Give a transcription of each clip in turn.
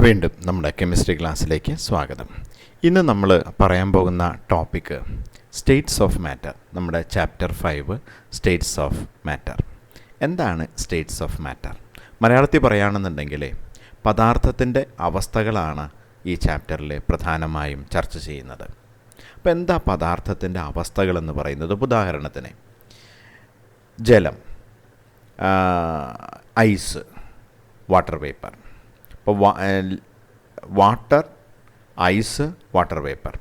വീണ്ടും നമ്മുടെ കെമിസ്ട്രി ക്ലാസ്സിലേക്ക് സ്വാഗതം. ഇന്ന് നമ്മൾ പറയാൻ പോകുന്ന ടോപ്പിക്ക് സ്റ്റേറ്റ്സ് ഓഫ് മാറ്റർ. നമ്മുടെ ചാപ്റ്റർ 5 സ്റ്റേറ്റ്സ് ഓഫ് മാറ്റർ. എന്താണ് സ്റ്റേറ്റ്സ് ഓഫ് മാറ്റർ? മലയാളത്തിൽ പറയുകയാണെന്നുണ്ടെങ്കിൽ പദാർത്ഥത്തിൻ്റെ അവസ്ഥകളാണ് ഈ ചാപ്റ്ററിൽ പ്രധാനമായും ചർച്ച ചെയ്യുന്നത്. അപ്പോൾ എന്താ പദാർത്ഥത്തിൻ്റെ അവസ്ഥകളെന്ന് പറയുന്നത്? ഉദാഹരണത്തിന് ജലം, ഐസ്, വാട്ടർ വേപ്പർ. ഇപ്പോൾ വാട്ടർ, ഐസ്, വാട്ടർ വേപ്പർ.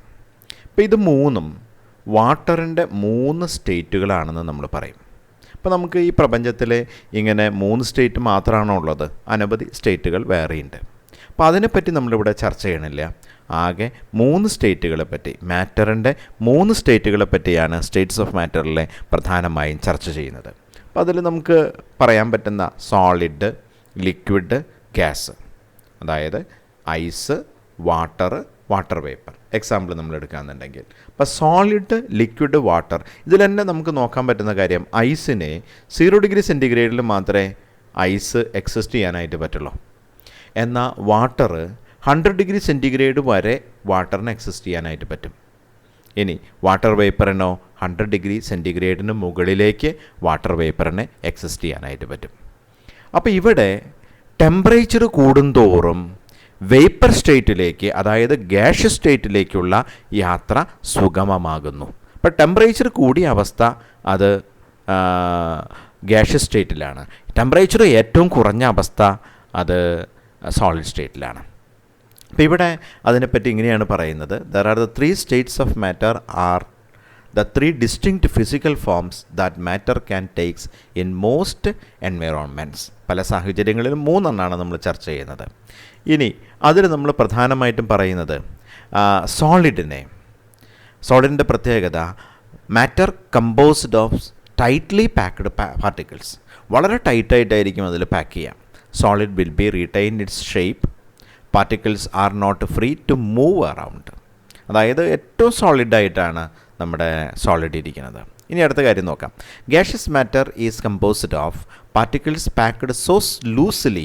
ഇപ്പോൾ ഇത് മൂന്നും വാട്ടറിൻ്റെ 3 സ്റ്റേറ്റുകളാണെന്ന് നമ്മൾ പറയും. അപ്പോൾ നമുക്ക് ഈ പ്രപഞ്ചത്തിൽ ഇങ്ങനെ 3 സ്റ്റേറ്റ് മാത്രമാണോ ഉള്ളത്? അനവധി സ്റ്റേറ്റുകൾ വേറെയുണ്ട്. അപ്പോൾ അതിനെപ്പറ്റി നമ്മളിവിടെ ചർച്ച ചെയ്യണില്ല. ആകെ 3 സ്റ്റേറ്റുകളെ പറ്റി, മാറ്ററിൻ്റെ 3 സ്റ്റേറ്റുകളെ പറ്റിയാണ് സ്റ്റേറ്റ്സ് ഓഫ് മാറ്ററിലെ പ്രധാനമായും ചർച്ച ചെയ്യുന്നത്. അപ്പോൾ അതിൽ നമുക്ക് പറയാൻ പറ്റുന്ന സോളിഡ്, ലിക്വിഡ്, ഗ്യാസ്, അതായത് ice, water, water vapour. Example നമ്മൾ എടുക്കുകയാണെന്നുണ്ടെങ്കിൽ ഇപ്പോൾ സോളിഡ്, ലിക്വിഡ്, വാട്ടർ, ഇതിൽ തന്നെ നമുക്ക് നോക്കാൻ പറ്റുന്ന കാര്യം ഐസിന് 0 ഡിഗ്രി സെൻറ്റിഗ്രേഡിൽ മാത്രമേ ഐസ് എക്സിസ്റ്റ് ചെയ്യാനായിട്ട് പറ്റുള്ളൂ. എന്നാൽ വാട്ടർ 100 ഡിഗ്രി സെൻറ്റിഗ്രേഡ് വരെ വാട്ടറിന് എക്സിസ്റ്റ് ചെയ്യാനായിട്ട് പറ്റും. ഇനി വാട്ടർ വേപ്പറിനോ 100 ഡിഗ്രി സെൻറ്റിഗ്രേഡിന് മുകളിലേക്ക് വാട്ടർ വേപ്പറിന് എക്സിസ്റ്റ് ചെയ്യാനായിട്ട് പറ്റും. അപ്പോൾ ഇവിടെ ടെമ്പറേച്ചർ കൂടുന്തോറും വേപ്പർ സ്റ്റേറ്റിലേക്ക്, അതായത് ഗ്യാഷ്യസ് സ്റ്റേറ്റിലേക്കുള്ള യാത്ര സുഗമമാകുന്നു. അപ്പോൾ ടെമ്പറേച്ചർ കൂടിയ അവസ്ഥ അത് ഗ്യാഷ്യസ് സ്റ്റേറ്റിലാണ്. ടെമ്പറേച്ചർ ഏറ്റവും കുറഞ്ഞ അവസ്ഥ അത് സോളിഡ് സ്റ്റേറ്റിലാണ്. അപ്പോൾ ഇവിടെ അതിനെപ്പറ്റി ഇങ്ങനെയാണ് പറയുന്നത്: there are the 3 states of matter are the 3 distinct physical forms that matter can takes in most environments. പല സാഹചര്യങ്ങളിലും 3 എണ്ണമാണ് നമ്മൾ ചർച്ച ചെയ്യുന്നത്. ഇനി അതിൽ നമ്മൾ പ്രധാനമായിട്ടും പറയുന്നത് സോളിഡിൻ്റെ പ്രത്യേകത matter composed of tightly packed particles. വളരെ ടൈറ്റായിട്ടായിരിക്കും അതിൽ പാക്ക് ചെയ്യാം. Solid will be retain its shape. Particles are not free to move around. അതായത് ഏറ്റവും സോളിഡായിട്ടാണ് നമ്മുടെ സോളിഡ് ഇരിക്കുന്നത്. ഇനി അടുത്ത കാര്യം നോക്കാം. Gaseous matter is composed of particles packed so loosely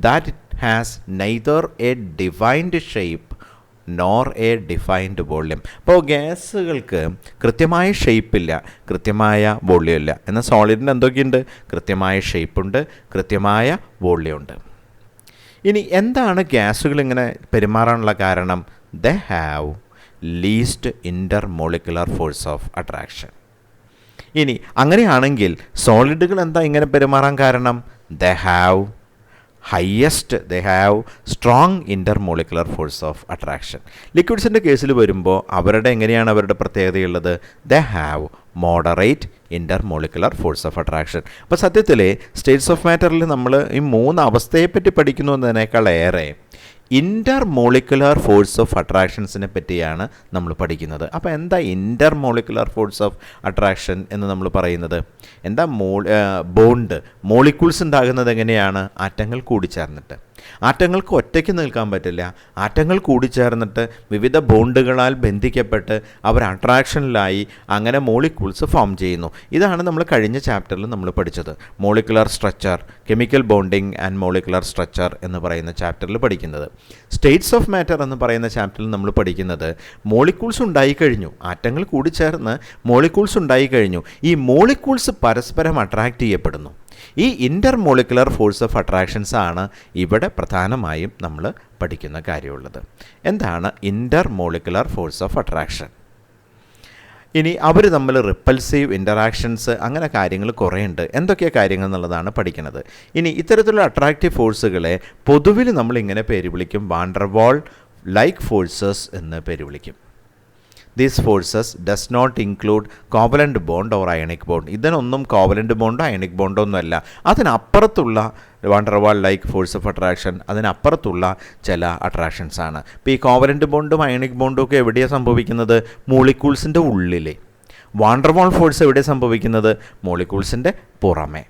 that it has neither A defined shape nor A defined volume. അപ്പോൾ ഗ്യാസുകൾക്ക് കൃത്യമായ ഷേപ്പില്ല, കൃത്യമായ വോള്യം ഇല്ല. എന്നാൽ സോളിഡിന് എന്തൊക്കെയുണ്ട്? കൃത്യമായ ഷേപ്പുണ്ട്, കൃത്യമായ വോള്യമുണ്ട്. ഇനി എന്താണ് ഗ്യാസുകൾ ഇങ്ങനെ പെരുമാറാനുള്ള കാരണം? They have least intermolecular force of attraction. ഇനി അങ്ങനെയാണെങ്കിൽ സോളിഡുകൾ എന്താ ഇങ്ങനെ പെരുമാറാൻ കാരണം? They have strong intermolecular force of attraction. ലിക്വിഡ്സിൻ്റെ കേസിൽ വരുമ്പോൾ എങ്ങനെയാണ് അവരുടെ പ്രത്യേകതയുള്ളത്? They have moderate intermolecular force of attraction. അപ്പോൾ സത്യത്തിൽ സ്റ്റേറ്റ്സ് ഓഫ് മാറ്ററിൽ നമ്മൾ ഈ 3 അവസ്ഥയെപ്പറ്റി പഠിക്കുന്നു എന്നതിനേക്കാളേറെ ഇൻ്റർമോളിക്കുലർ ഫോഴ്സ് ഓഫ് അട്രാക്ഷൻസിനെ പറ്റിയാണ് നമ്മൾ പഠിക്കുന്നത്. അപ്പോൾ എന്താ ഇൻ്റർമോളിക്കുലർ ഫോഴ്സ് ഓഫ് അട്രാക്ഷൻ എന്ന് നമ്മൾ പറയുന്നത്? എന്താ ബോണ്ട്, മോളിക്യൂൾസ് ഉണ്ടാകുന്നത് എങ്ങനെയാണ്? ആറ്റങ്ങൾ കൂടിച്ചേർന്നിട്ട്. ആറ്റങ്ങൾക്ക് ഒറ്റയ്ക്ക് നിൽക്കാൻ പറ്റില്ല. ആറ്റങ്ങൾ കൂടിച്ചേർന്നിട്ട് വിവിധ ബോണ്ടുകളാൽ ബന്ധിക്കപ്പെട്ട് അവർ അട്രാക്ഷനിലായി അങ്ങനെ മോളിക്യൂൾസ് ഫോം ചെയ്യുന്നു. ഇതാണ് നമ്മൾ കഴിഞ്ഞ ചാപ്റ്ററിൽ നമ്മൾ പഠിച്ചത്. Molecular structure, chemical bonding and molecular structure എന്ന് പറയുന്ന ചാപ്റ്ററിൽ പഠിക്കുന്നത്. സ്റ്റേറ്റ്സ് ഓഫ് മാറ്റർ എന്ന് പറയുന്ന ചാപ്റ്ററിൽ നമ്മൾ പഠിക്കുന്നത് മോളിക്യൂൾസ് ഉണ്ടായിക്കഴിഞ്ഞു, ആറ്റങ്ങൾ കൂടിച്ചേർന്ന് മോളിക്യൂൾസ് ഉണ്ടായിക്കഴിഞ്ഞു. ഈ മോളിക്യൂൾസ് പരസ്പരം അട്രാക്റ്റ് ചെയ്യപ്പെടുന്നു. ഈ ഇൻ്റർമോളിക്കുലർ ഫോഴ്സ് ഓഫ് അട്രാക്ഷൻസ് ആണ് ഇവിടെ പ്രധാനമായും നമ്മൾ പഠിക്കുന്ന കാര്യമുള്ളത്. എന്താണ് ഇൻ്റർമോളിക്കുലർ ഫോഴ്സ് ഓഫ് അട്രാക്ഷൻ? ഇനി അവർ തമ്മിൽ റിപ്പൽസീവ് ഇൻ്ററാക്ഷൻസ്, അങ്ങനെ കാര്യങ്ങൾ കുറേ ഉണ്ട്. എന്തൊക്കെയാണ് കാര്യങ്ങൾ എന്നുള്ളതാണ് പഠിക്കുന്നത്. ഇനി ഇത്തരത്തിലുള്ള അട്രാക്റ്റീവ് ഫോഴ്സുകളെ പൊതുവിൽ നമ്മളിങ്ങനെ പേര് വിളിക്കും, വാണ്ടർവാൾ ലൈക്ക് ഫോഴ്സസ് എന്ന് പേര് വിളിക്കും. These forces does not include covalent bond or ionic bond. ഇതിനൊന്നും കോവലൻ്റ് ബോണ്ടോ അയണിക് ബോണ്ടോ ഒന്നുമല്ല. അതിനപ്പുറത്തുള്ള van der Waals like force of attraction, അതിനപ്പുറത്തുള്ള ചില അട്രാക്ഷൻസ് ആണ്. ഇപ്പോൾ ഈ കോവലൻ്റ് ബോണ്ടും അയണിക് ബോണ്ടും ഒക്കെ എവിടെയാണ് സംഭവിക്കുന്നത്? മോളിക്യൂൾസിൻ്റെ ഉള്ളിൽ. വാണ്ടർവാൾ ഫോഴ്സ് എവിടെയാണ് സംഭവിക്കുന്നത്? മോളിക്യൂൾസിൻ്റെ പുറമെ.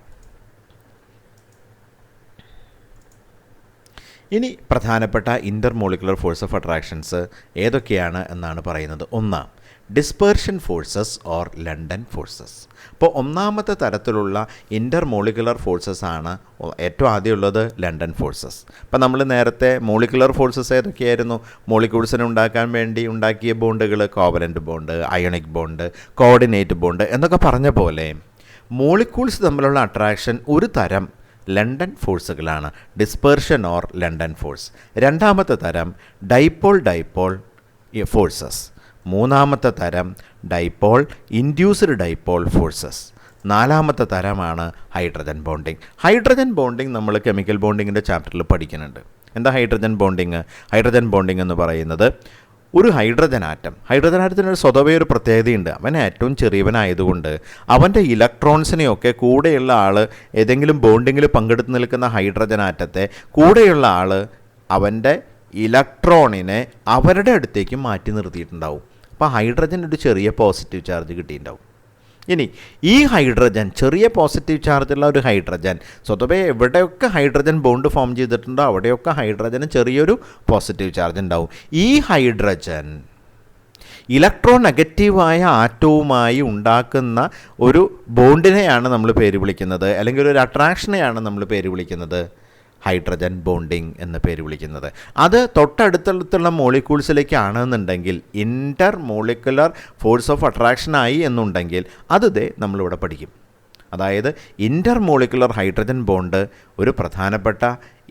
ഇനി പ്രധാനപ്പെട്ട ഇൻ്റർമോളിക്കുലർ ഫോഴ്സ് ഓഫ് അട്രാക്ഷൻസ് ഏതൊക്കെയാണ് എന്നാണ് പറയുന്നത്. ഒന്ന്, dispersion forces or London forces. അപ്പോൾ ഒന്നാമത്തെ തരത്തിലുള്ള ഇൻ്റർമോളിക്കുലർ ഫോഴ്സസ് ആണ് ഏറ്റവും ആദ്യമുള്ളത് ലണ്ടൻ ഫോഴ്സസ്. അപ്പോൾ നമ്മൾ നേരത്തെ മോളിക്കുലർ ഫോഴ്സസ് ഏതൊക്കെയായിരുന്നു? മോളിക്യൂൾസിനെ ഉണ്ടാക്കാൻ വേണ്ടി ഉണ്ടാക്കിയ ബോണ്ടുകൾ covalent bond, ionic bond, coordinate bond എന്നൊക്കെ പറഞ്ഞ പോലെ മോളിക്യൂൾസ് തമ്മിലുള്ള അട്രാക്ഷൻ ഒരു തരം ലണ്ടൻ ഫോഴ്സുകളാണ്, ഡിസ്പേർഷൻ ഓർ ലണ്ടൻ ഫോഴ്സ്. രണ്ടാമത്തെ തരം ഡൈപോൾ ഫോഴ്സസ്. മൂന്നാമത്തെ തരം ഡൈപോൾ ഇൻഡ്യൂസ്ഡ് ഡൈപോൾ ഫോഴ്സസ്. നാലാമത്തെ തരമാണ് ഹൈഡ്രജൻ ബോണ്ടിങ്. ഹൈഡ്രജൻ ബോണ്ടിങ് നമ്മൾ കെമിക്കൽ ബോണ്ടിങ്ങിൻ്റെ ചാപ്റ്ററിൽ പഠിക്കുന്നുണ്ട്. എന്താ ഹൈഡ്രജൻ ബോണ്ടിങ്? ഹൈഡ്രജൻ ബോണ്ടിങ് എന്ന് പറയുന്നത് ഒരു ഹൈഡ്രജൻ ആറ്റത്തിനൊരു സ്വതവേ ഒരു പ്രത്യേകതയുണ്ട്. അവൻ ഏറ്റവും ചെറിയവനായതുകൊണ്ട് അവൻ്റെ ഇലക്ട്രോൺസിനെയൊക്കെ കൂടെയുള്ള ആൾ ഏതെങ്കിലും ബോണ്ടിങ്ങിൽ പങ്കെടുത്ത് നിൽക്കുന്ന ഹൈഡ്രജൻ ആറ്റത്തെ കൂടെയുള്ള ആൾ അവൻ്റെ ഇലക്ട്രോണിനെ അവരുടെ അടുത്തേക്ക് മാറ്റി നിർത്തിയിട്ടുണ്ടാവും. അപ്പോൾ ഹൈഡ്രജൻ ഒരു ചെറിയ പോസിറ്റീവ് ചാർജ് കിട്ടിയിട്ടുണ്ടാവും. ഇനി ഈ ഹൈഡ്രജൻ, ചെറിയ പോസിറ്റീവ് ചാർജുള്ള ഒരു ഹൈഡ്രജൻ, സ്വതവേ എവിടെയൊക്കെ ഹൈഡ്രജൻ ബോണ്ട് ഫോം ചെയ്തിട്ടുണ്ടോ അവിടെയൊക്കെ ഹൈഡ്രജന് ചെറിയൊരു പോസിറ്റീവ് ചാർജ് ഉണ്ടാവും. ഈ ഹൈഡ്രജൻ ഇലക്ട്രോ നെഗറ്റീവായ ആറ്റവുമായി ഉണ്ടാക്കുന്ന ഒരു ബോണ്ടിനെയാണ് നമ്മൾ പേര് വിളിക്കുന്നത്, അല്ലെങ്കിൽ ഒരു അട്രാക്ഷനെയാണ് നമ്മൾ പേര് വിളിക്കുന്നത് ഹൈഡ്രജൻ ബോണ്ടിങ് എന്ന പേര് വിളിക്കുന്നത്. അത് തൊട്ടടുത്തുള്ള മോളിക്യൂൾസിലേക്കാണെന്നുണ്ടെങ്കിൽ ഇൻ്റർ മോളിക്കുലർ ഫോഴ്സ് ഓഫ് അട്രാക്ഷനായി എന്നുണ്ടെങ്കിൽ അത് നമ്മളിവിടെ പഠിക്കും. അതായത് ഇൻ്റർ മോളിക്കുലർ ഹൈഡ്രജൻ ബോണ്ട് ഒരു പ്രധാനപ്പെട്ട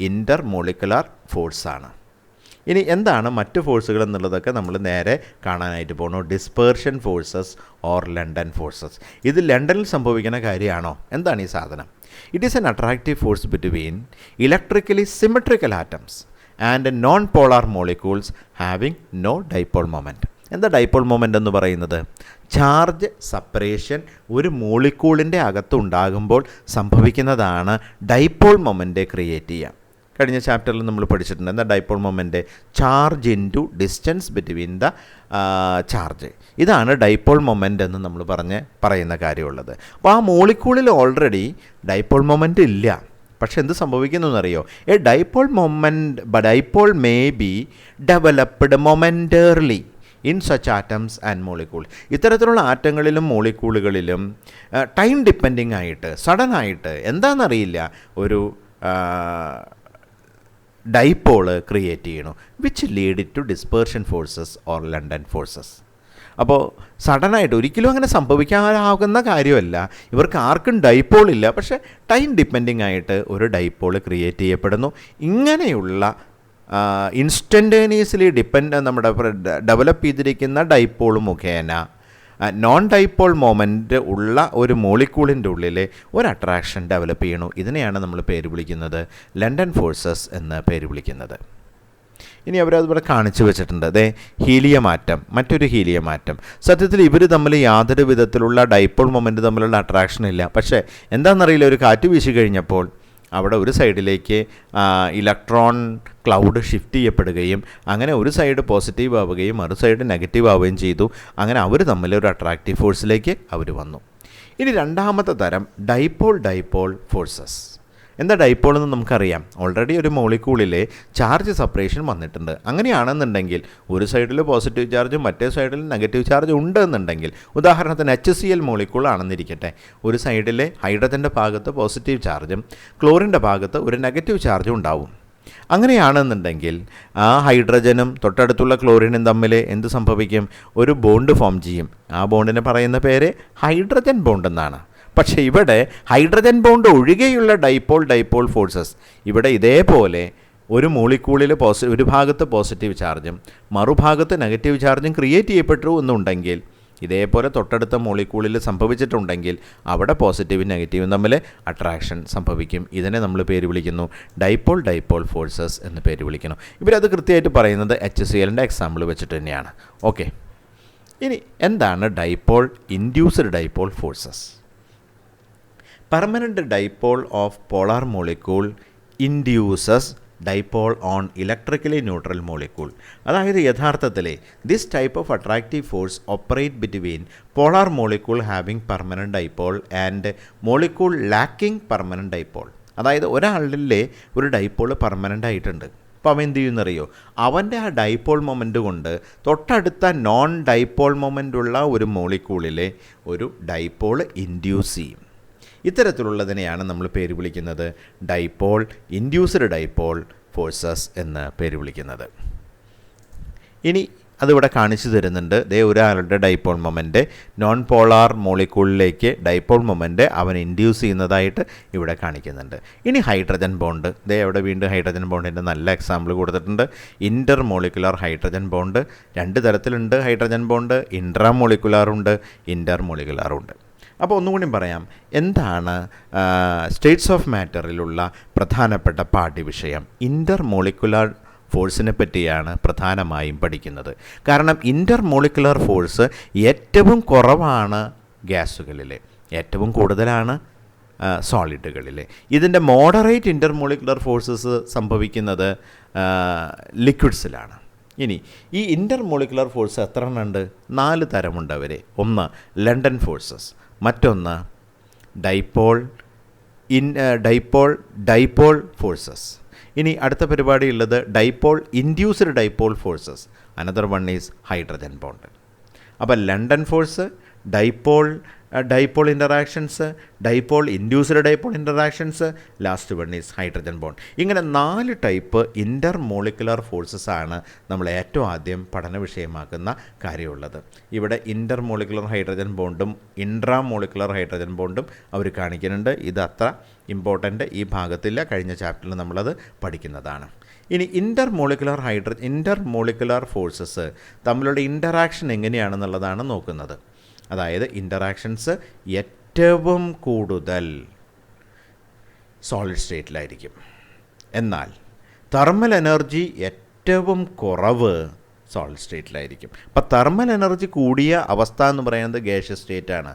ഇൻ്റർ മോളിക്കുലർ ഫോഴ്സാണ്. ഇനി എന്താണ് മറ്റ് ഫോഴ്സുകൾ എന്നുള്ളതൊക്കെ നമ്മൾ നേരെ കാണാനായിട്ട് പോകണു. Dispersion forces or London forces. ഇത് ലണ്ടനിൽ സംഭവിക്കുന്ന കാര്യമാണോ? എന്താണ് ഈ സാധനം? It is an attractive force between electrically symmetrical atoms and non polar molecules having no dipole moment. എന്താ ഡൈപോൾ മൊമെൻ്റ് എന്ന് പറയുന്നത്? ചാർജ് സെപ്പറേഷൻ ഒരു മോളിക്യൂളിൻ്റെ അകത്തുണ്ടാകുമ്പോൾ സംഭവിക്കുന്നതാണ് ഡൈപോൾ മൊമെൻ്റ് ക്രിയേറ്റ് ചെയ്യുക. കഴിഞ്ഞ ചാപ്റ്ററിൽ നമ്മൾ പഠിച്ചിട്ടുണ്ട്. എന്താ dipole moment? Charge into distance between the charge. ഇതാണ് ഡൈപോൾ മൊമെൻ്റ് എന്ന് നമ്മൾ പറയുന്ന കാര്യമുള്ളത്. അപ്പോൾ ആ മോളിക്യൂളിൽ ഓൾറെഡി ഡൈപോൾ മൊമെൻ്റ് ഇല്ല. പക്ഷെ എന്ത് സംഭവിക്കുന്നു എന്നറിയോ? Dipole may be developed momentarily in such atoms and molecule. ഇത്തരത്തിലുള്ള ആറ്റങ്ങളിലും മോളിക്യൂളുകളിലും ടൈം ഡിപ്പെൻഡിങ് ആയിട്ട് സഡനായിട്ട് എന്താണെന്നറിയില്ല ഒരു ഡൈപോള് ക്രിയേറ്റ് ചെയ്യണു, which lead to dispersion forces or London forces. അപ്പോൾ സഡനായിട്ട് ഒരിക്കലും അങ്ങനെ സംഭവിക്കാനാകുന്ന കാര്യമല്ല. ഇവർക്ക് ആർക്കും ഡൈപോൾ ഇല്ല, പക്ഷേ ടൈം ഡിപ്പെൻഡിങ് ആയിട്ട് ഒരു ഡൈപോള് ക്രിയേറ്റ് ചെയ്യപ്പെടുന്നു. ഇങ്ങനെയുള്ള ഇൻസ്റ്റൻറ്റേനിയസ്ലി നമ്മുടെ ഡെവലപ്പ് ചെയ്തിരിക്കുന്ന ഡൈപോൾ മുഖേന നോൺ ഡൈപോൾ മൊമെൻ്റ് ഉള്ള ഒരു മോളിക്യൂളിൻ്റെ ഉള്ളിൽ ഒരു അട്രാക്ഷൻ ഡെവലപ്പ് ചെയ്യണു. ഇതിനെയാണ് നമ്മൾ പേര് വിളിക്കുന്നത് ലണ്ടൻ ഫോഴ്സസ് എന്ന് പേര് വിളിക്കുന്നത്. ഇനി അവരതിവിടെ കാണിച്ചു വെച്ചിട്ടുണ്ട്. ഹീലിയം ആറ്റം, മറ്റൊരു ഹീലിയം ആറ്റം. സത്യത്തിൽ ഇവർ തമ്മിൽ യാതൊരു വിധത്തിലുള്ള ഡൈപോൾ മൊമെൻ്റ് തമ്മിലുള്ള അട്രാക്ഷൻ ഇല്ല. പക്ഷേ എന്താണെന്നറിയില്ല, ഒരു കാറ്റ് വീശി കഴിഞ്ഞപ്പോൾ അവിടെ ഒരു സൈഡിലേക്ക് ഇലക്ട്രോൺ ക്ലൗഡ് ഷിഫ്റ്റ് ചെയ്യപ്പെടുകയും അങ്ങനെ ഒരു സൈഡ് പോസിറ്റീവ് ആവുകയും മറു സൈഡ് നെഗറ്റീവ് ആവുകയും ചെയ്തു. അങ്ങനെ അവർ തമ്മിൽ ഒരു അട്രാക്റ്റീവ് ഫോഴ്സിലേക്ക് അവർ വന്നു. ഇനി രണ്ടാമത്തെ തരം ഡൈപോൾ ഫോഴ്സസ്. എന്താ ഡൈപോൾ എന്ന് നമുക്കറിയാം. ഓൾറെഡി ഒരു മോളിക്യൂളിൽ ചാർജ് സെപ്പറേഷൻ വന്നിട്ടുണ്ട്. അങ്ങനെയാണെന്നുണ്ടെങ്കിൽ ഒരു സൈഡിൽ പോസിറ്റീവ് ചാർജും മറ്റേ സൈഡിൽ നെഗറ്റീവ് ചാർജ് ഉണ്ട് എന്നുണ്ടെങ്കിൽ, ഉദാഹരണത്തിന് HCl മോളിക്യൂൾ ആണെന്നിരിക്കട്ടെ, ഒരു സൈഡിൽ ഹൈഡ്രജൻ്റെ ഭാഗത്ത് പോസിറ്റീവ് ചാർജും ക്ലോറിൻ്റെ ഭാഗത്ത് ഒരു നെഗറ്റീവ് ചാർജും ഉണ്ടാവും. അങ്ങനെയാണെന്നുണ്ടെങ്കിൽ ആ ഹൈഡ്രജനും തൊട്ടടുത്തുള്ള ക്ലോറിനും തമ്മിൽ എന്ത് സംഭവിക്കും? ഒരു ബോണ്ട് ഫോം ചെയ്യും. ആ ബോണ്ടിനെ പറയുന്ന പേര് ഹൈഡ്രജൻ ബോണ്ട് എന്നാണ്. പക്ഷേ ഇവിടെ ഹൈഡ്രജൻ ബോണ്ട് ഒഴികെയുള്ള ഡൈപോൾ ഫോഴ്സസ് ഇവിടെ ഇതേപോലെ ഒരു മോളിക്യൂളിൽ ഒരു ഭാഗത്ത് പോസിറ്റീവ് ചാർജും മറുഭാഗത്ത് നെഗറ്റീവ് ചാർജും ക്രിയേറ്റ് ചെയ്യപ്പെട്ടു എന്നുണ്ടെങ്കിൽ, ഇതേപോലെ തൊട്ടടുത്ത മോളിക്യൂളിൽ സംഭവിച്ചിട്ടുണ്ടെങ്കിൽ അവിടെ പോസിറ്റീവും നെഗറ്റീവും തമ്മിൽ അട്രാക്ഷൻ സംഭവിക്കും. ഇതിനെ നമ്മൾ പേര് വിളിക്കുന്നു ഡൈപോൾ ഫോഴ്സസ് എന്ന് പേര് വിളിക്കുന്നു. ഇവരത് കൃത്യമായിട്ട് പറയുന്നത് HClൻ്റെ എക്സാമ്പിൾ വെച്ചിട്ട് തന്നെയാണ്. ഓക്കെ, ഇനി എന്താണ് induced dipole forces? Permanent dipole of polar molecule induces dipole on electrically neutral molecule. അതായത് യഥാർത്ഥത്തിൽ this type of attractive force operate between polar molecule having permanent dipole and molecule lacking permanent dipole. അതായത് ഒരാളിലെ ഒരു dipole permanent ആയിട്ടുണ്ട്, അപ്പോൾ അവൻ എന്ത് ചെയ്യുമെന്നറിയോ, അവൻ്റെ ആ ഡൈപോൾ മൊമെൻ്റ് കൊണ്ട് തൊട്ടടുത്ത നോൺ ഡൈപോൾ മൊമെൻ്റ് ഉള്ള ഒരു മോളിക്യൂളിലെ ഒരു ഡൈപോൾ ഇൻഡ്യൂസ് ചെയ്യും. ഇത്തരത്തിലുള്ളതിനെയാണ് നമ്മൾ പേര് വിളിക്കുന്നത് ഡൈപോൾ, ഇൻഡ്യൂസ്ഡ് ഡൈപോൾ ഫോഴ്സസ് എന്ന് പേര് വിളിക്കുന്നത്. ഇനി അതിവിടെ കാണിച്ചു തരുന്നുണ്ട്. ഒരാളുടെ ഡൈപോൾ മൊമെൻ്റ് നോൺ പോളാർ മോളിക്യൂളിലേക്ക് ഡൈപോൾ മൊമെൻ്റ് അവൻ ഇൻഡ്യൂസ് ചെയ്യുന്നതായിട്ട് ഇവിടെ കാണിക്കുന്നുണ്ട്. ഇനി ഹൈഡ്രജൻ ബോണ്ട്, അവിടെ വീണ്ടും ഹൈഡ്രജൻ ബോണ്ടിൻ്റെ നല്ല എക്സാമ്പിൾ കൊടുത്തിട്ടുണ്ട്. ഇൻ്റർ മോളിക്കുലർ ഹൈഡ്രജൻ ബോണ്ട് 2 തരത്തിലുണ്ട്. ഹൈഡ്രജൻ ബോണ്ട് ഇൻട്രാ മോളിക്കുലാറുണ്ട്, ഇൻ്റർ മോളിക്കുലാറുണ്ട്. അപ്പോൾ ഒന്നുകൂടി പറയാം, എന്താണ് സ്റ്റേറ്റ്സ് ഓഫ് മാറ്ററിലുള്ള പ്രധാനപ്പെട്ട പാഠ്യവിഷയം? ഇൻ്റർ മോളിക്കുലാർ ഫോഴ്സിനെ പറ്റിയാണ് പ്രധാനമായും പഠിക്കുന്നത്. കാരണം ഇൻ്റർ മോളിക്കുലർ ഫോഴ്സ് ഏറ്റവും കുറവാണ് ഗ്യാസുകളിൽ, ഏറ്റവും കൂടുതലാണ് സോളിഡുകളിൽ. ഇതിൻ്റെ മോഡറേറ്റ് ഇൻ്റർ മോളിക്കുലർ ഫോഴ്സസ് സംഭവിക്കുന്നത് ലിക്വിഡ്സിലാണ്. ഇനി ഈ ഇൻ്റർ മോളിക്കുലർ ഫോഴ്സ് എത്ര എണ്ണം ഉണ്ട്? 4 തരമുണ്ട് അവർ. ഒന്ന് ലണ്ടൻ ഫോഴ്സസ്, മറ്റൊന്ന് ഡൈപോൾ ഫോഴ്സസ്. ഇനി അടുത്ത പരിപാടി ഉള്ളത് dipole induced dipole forces, another one is hydrogen bond. അപ്പോൾ London force, dipole interactions, dipole induced dipole interactions, last one is hydrogen bond. ഇങ്ങനെ 4 ടൈപ്പ് ഇൻ്റർ മോളിക്കുലർ ഫോഴ്സസ് ആണ് നമ്മൾ ഏറ്റവും ആദ്യം പഠന വിഷയമാക്കുന്ന കാര്യമുള്ളത്. ഇവിടെ ഇൻ്റർ മോളിക്കുലർ ഹൈഡ്രജൻ ബോണ്ടും ഇൻട്രാ മോളിക്കുലർ ഹൈഡ്രജൻ ബോണ്ടും അവർ കാണിക്കുന്നുണ്ട്. ഇത് അത്ര ഇമ്പോർട്ടൻ്റ് ഈ ഭാഗത്തില്ല, കഴിഞ്ഞ ചാപ്റ്ററിൽ നമ്മളത് പഠിക്കുന്നതാണ്. ഇനി ഇൻ്റർ മോളിക്കുലർ ഫോഴ്സസ് തമ്മിലുള്ള ഇൻ്ററാക്ഷൻ എങ്ങനെയാണെന്നുള്ളതാണ് നോക്കുന്നത്. അതായത് ഇൻ്ററാക്ഷൻസ് ഏറ്റവും കൂടുതൽ സോളിഡ് സ്റ്റേറ്റിലായിരിക്കും, എന്നാൽ തെർമൽ എനർജി ഏറ്റവും കുറവ് സോളിഡ് സ്റ്റേറ്റിലായിരിക്കും. അപ്പോൾ തെർമൽ എനർജി കൂടിയ അവസ്ഥ എന്ന് പറയുന്നത് ഗ്യാഷ്യസ് സ്റ്റേറ്റാണ്.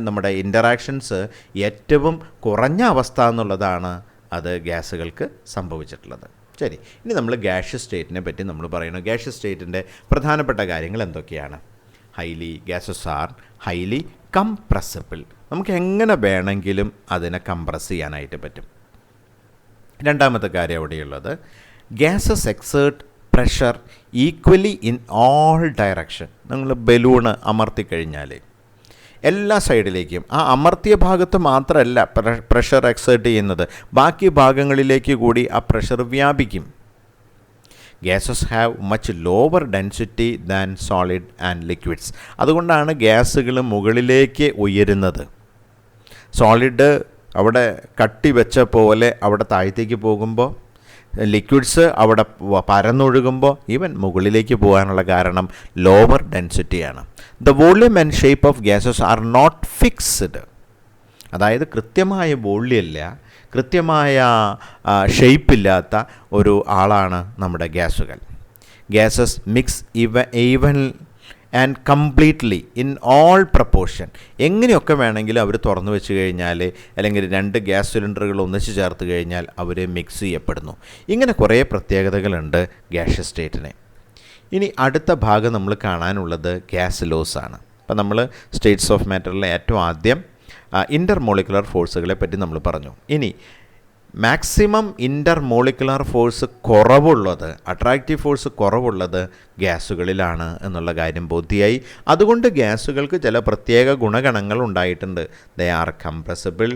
നമ്മുടെ ഇൻ്ററാക്ഷൻസ് ഏറ്റവും കുറഞ്ഞ അവസ്ഥ എന്നുള്ളതാണ് അത് ഗ്യാസുകൾക്ക് സംഭവിച്ചിട്ടുള്ളത്. ശരി, ഇനി നമ്മൾ ഗ്യാഷ്യസ് സ്റ്റേറ്റിനെ പറ്റി നമ്മൾ പറയുന്നു. ഗ്യാഷ്യസ് സ്റ്റേറ്റിൻ്റെ പ്രധാനപ്പെട്ട കാര്യങ്ങൾ എന്തൊക്കെയാണ്? Gases are highly compressible. നമുക്ക് എങ്ങനെ വേണമെങ്കിലും അതിനെ കംപ്രസ് ചെയ്യാനായിട്ട് പറ്റും. രണ്ടാമത്തെ കാര്യം അവിടെയുള്ളത്, gases exert pressure equally in all direction. നിങ്ങൾ ബലൂണ് അമർത്തിക്കഴിഞ്ഞാൽ എല്ലാ സൈഡിലേക്കും, ആ അമർത്തിയ ഭാഗത്ത് മാത്രമല്ല പ്രഷർ എക്സേർട്ട് ചെയ്യുന്നത്, ബാക്കി ഭാഗങ്ങളിലേക്ക് കൂടി ആ പ്രഷർ വ്യാപിക്കും. Gases have much lower density than solid and liquids. അതുകൊണ്ടാണ് ഗ്യാസുകൾ മുകളിലേക്ക് ഉയരുന്നത്. സോളിഡ് അവിടെ കട്ടി വെച്ച പോലെ അവിടെ താഴത്തേക്ക് പോകുമ്പോൾ, ലിക്വിഡ്സ് അവിടെ പരന്നൊഴുകുമ്പോൾ ഈവൻ മുകളിലേക്ക് പോകാനുള്ള കാരണം ലോവർ ഡെൻസിറ്റിയാണ്. The volume and shape of gases are not fixed. അതായത് കൃത്യമായ വോള്യമില്ല, കൃത്യമായ ഷേപ്പില്ലാത്ത ഒരു ആളാണ് നമ്മുടെ ഗ്യാസുകൾ. Gases mix even and completely in all proportion. എങ്ങനെയൊക്കെ വേണമെങ്കിലും അവർ തുറന്നു വെച്ച് കഴിഞ്ഞാൽ, അല്ലെങ്കിൽ 2 ഗ്യാസ് സിലിണ്ടറുകൾ ഒന്നിച്ച് ചേർത്ത് കഴിഞ്ഞാൽ അവർ മിക്സ് ചെയ്യപ്പെടുന്നു. ഇങ്ങനെ കുറേ പ്രത്യേകതകളുണ്ട് ഗ്യാഷ്യസ് സ്റ്റേറ്റിന്. ഇനി അടുത്ത ഭാഗം നമ്മൾ കാണാനുള്ളത് ഗ്യാസ് ലോസ് ആണ്. അപ്പോൾ നമ്മൾ സ്റ്റേറ്റ്സ് ഓഫ് മാറ്ററിലെ ഏറ്റവും ആദ്യം ഇൻ്റർ മോളിക്കുലർ ഫോഴ്സുകളെ പറ്റി നമ്മൾ പറഞ്ഞു. ഇനി മാക്സിമം ഇൻ്റർ മോളിക്കുലർ ഫോഴ്സ് കുറവുള്ളത്, അട്രാക്റ്റീവ് ഫോഴ്സ് കുറവുള്ളത് ഗ്യാസുകളിലാണ് എന്നുള്ള കാര്യം ബോധ്യമായി. അതുകൊണ്ട് ഗ്യാസുകൾക്ക് ചില പ്രത്യേക ഗുണഗണങ്ങൾ ഉണ്ടായിട്ടുണ്ട്. They are compressible,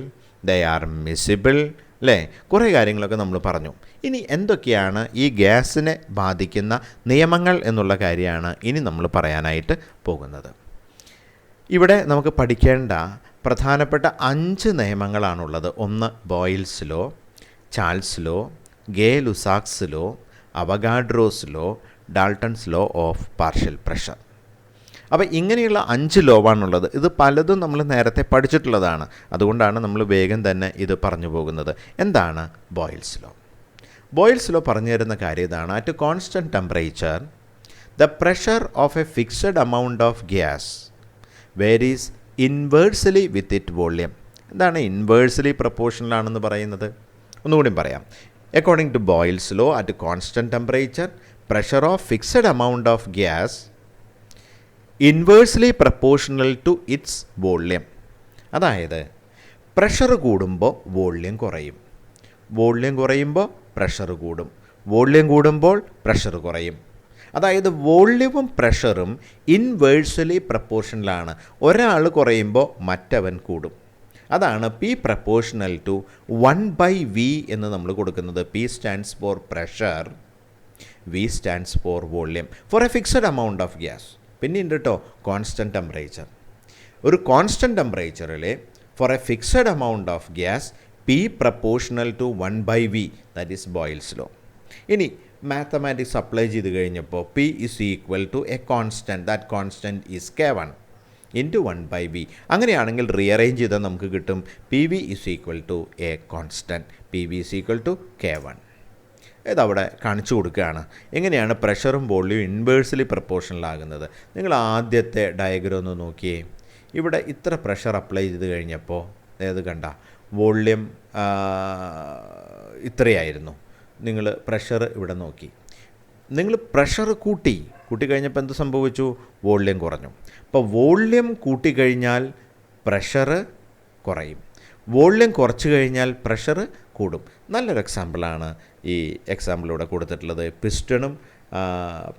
they are miscible, അല്ലേ? കുറേ കാര്യങ്ങളൊക്കെ നമ്മൾ പറഞ്ഞു. ഇനി എന്തൊക്കെയാണ് ഈ ഗ്യാസിനെ ബാധിക്കുന്ന നിയമങ്ങൾ എന്നുള്ള കാര്യമാണ് ഇനി നമ്മൾ പറയാനായിട്ട് പോകുന്നത്. ഇവിടെ നമുക്ക് പഠിക്കേണ്ട പ്രധാനപ്പെട്ട 5 നിയമങ്ങളാണുള്ളത്. ഒന്ന് Boyle's law, Charles law, Gay Lussac's law, Avogadro's law, Dalton's law of partial pressure. അപ്പോൾ ഇങ്ങനെയുള്ള 5 ലോവാണുള്ളത്. ഇത് പലതും നമ്മൾ നേരത്തെ പഠിച്ചിട്ടുള്ളതാണ്. അതുകൊണ്ടാണ് നമ്മൾ വേഗം തന്നെ ഇത് പറഞ്ഞു പോകുന്നത്. എന്താണ് ബോയിൽസ് ലോ? ബോയിൽസ് ലോ പറഞ്ഞു തരുന്ന കാര്യം ഇതാണ്. At constant temperature the pressure of a fixed amount of gas varies inversely with it volume. എന്താണ് ഇൻവേഴ്സ്ലി പ്രപ്പോർഷണൽ ആണെന്ന് പറയുന്നത്? ഒന്നുകൂടി പറയാം. According to Boyle's law, at constant temperature pressure of fixed amount of gas inversely proportional to its volume. അതായത് pressure കൂടുമ്പോൾ volume കുറയും, volume കുറയുമ്പോൾ pressure കൂടും, വോള്യം കൂടുമ്പോൾ പ്രഷർ കുറയും. അതായത് വോള്യവും പ്രഷറും ഇൻവേഴ്സലി പ്രപ്പോർഷനിലാണ്. ഒരാൾ കുറയുമ്പോൾ മറ്റവൻ കൂടും. അതാണ് പി പ്രപ്പോർഷണൽ ടു 1/v എന്ന് നമ്മൾ കൊടുക്കുന്നത്. P stands for pressure, V stands for volume for a fixed amount of gas. പിന്നെ ഉണ്ട് കേട്ടോ കോൺസ്റ്റൻറ്റ് ടെമ്പറേച്ചർ. ഒരു കോൺസ്റ്റൻറ്റ് ടെമ്പറേച്ചറിൽ for a fixed amount of gas P proportional to 1/v, that is Boyle's law. ഇനി mathematics apply ചെയ്ത് കഴിഞ്ഞപ്പോൾ P is equal to a constant, that constant is K1 into 1/v. അങ്ങനെയാണെങ്കിൽ rearrange ചെയ്താൽ നമുക്ക് കിട്ടും P V is equal to a constant, P V is equal to K1. ഇതവിടെ കാണിച്ചു കൊടുക്കുകയാണ് എങ്ങനെയാണ് പ്രഷറും വോള്യവും ഇൻവേഴ്സലി പ്രപ്പോർഷനിലാകുന്നത്. നിങ്ങൾ ആദ്യത്തെ ഡയഗ്രം ഒന്ന് നോക്കിയേ. ഇവിടെ ഇത്ര പ്രഷർ അപ്ലൈ ചെയ്ത് കഴിഞ്ഞപ്പോൾ ഏത് കണ്ട വോള്യം ഇത്രയായിരുന്നു. നിങ്ങൾ പ്രഷർ ഇവിടെ നോക്കി, നിങ്ങൾ പ്രഷർ കൂട്ടി കഴിഞ്ഞപ്പോൾ എന്ത് സംഭവിച്ചു? വോള്യം കുറഞ്ഞു. അപ്പോൾ വോള്യം കൂട്ടിക്കഴിഞ്ഞാൽ പ്രഷർ കുറയും, വോള്യം കുറച്ച് കഴിഞ്ഞാൽ പ്രഷർ കൂടും. നല്ലൊരു എക്സാമ്പിളാണ് ഈ എക്സാമ്പിളിലൂടെ കൊടുത്തിട്ടുള്ളത്. പിസ്റ്റണും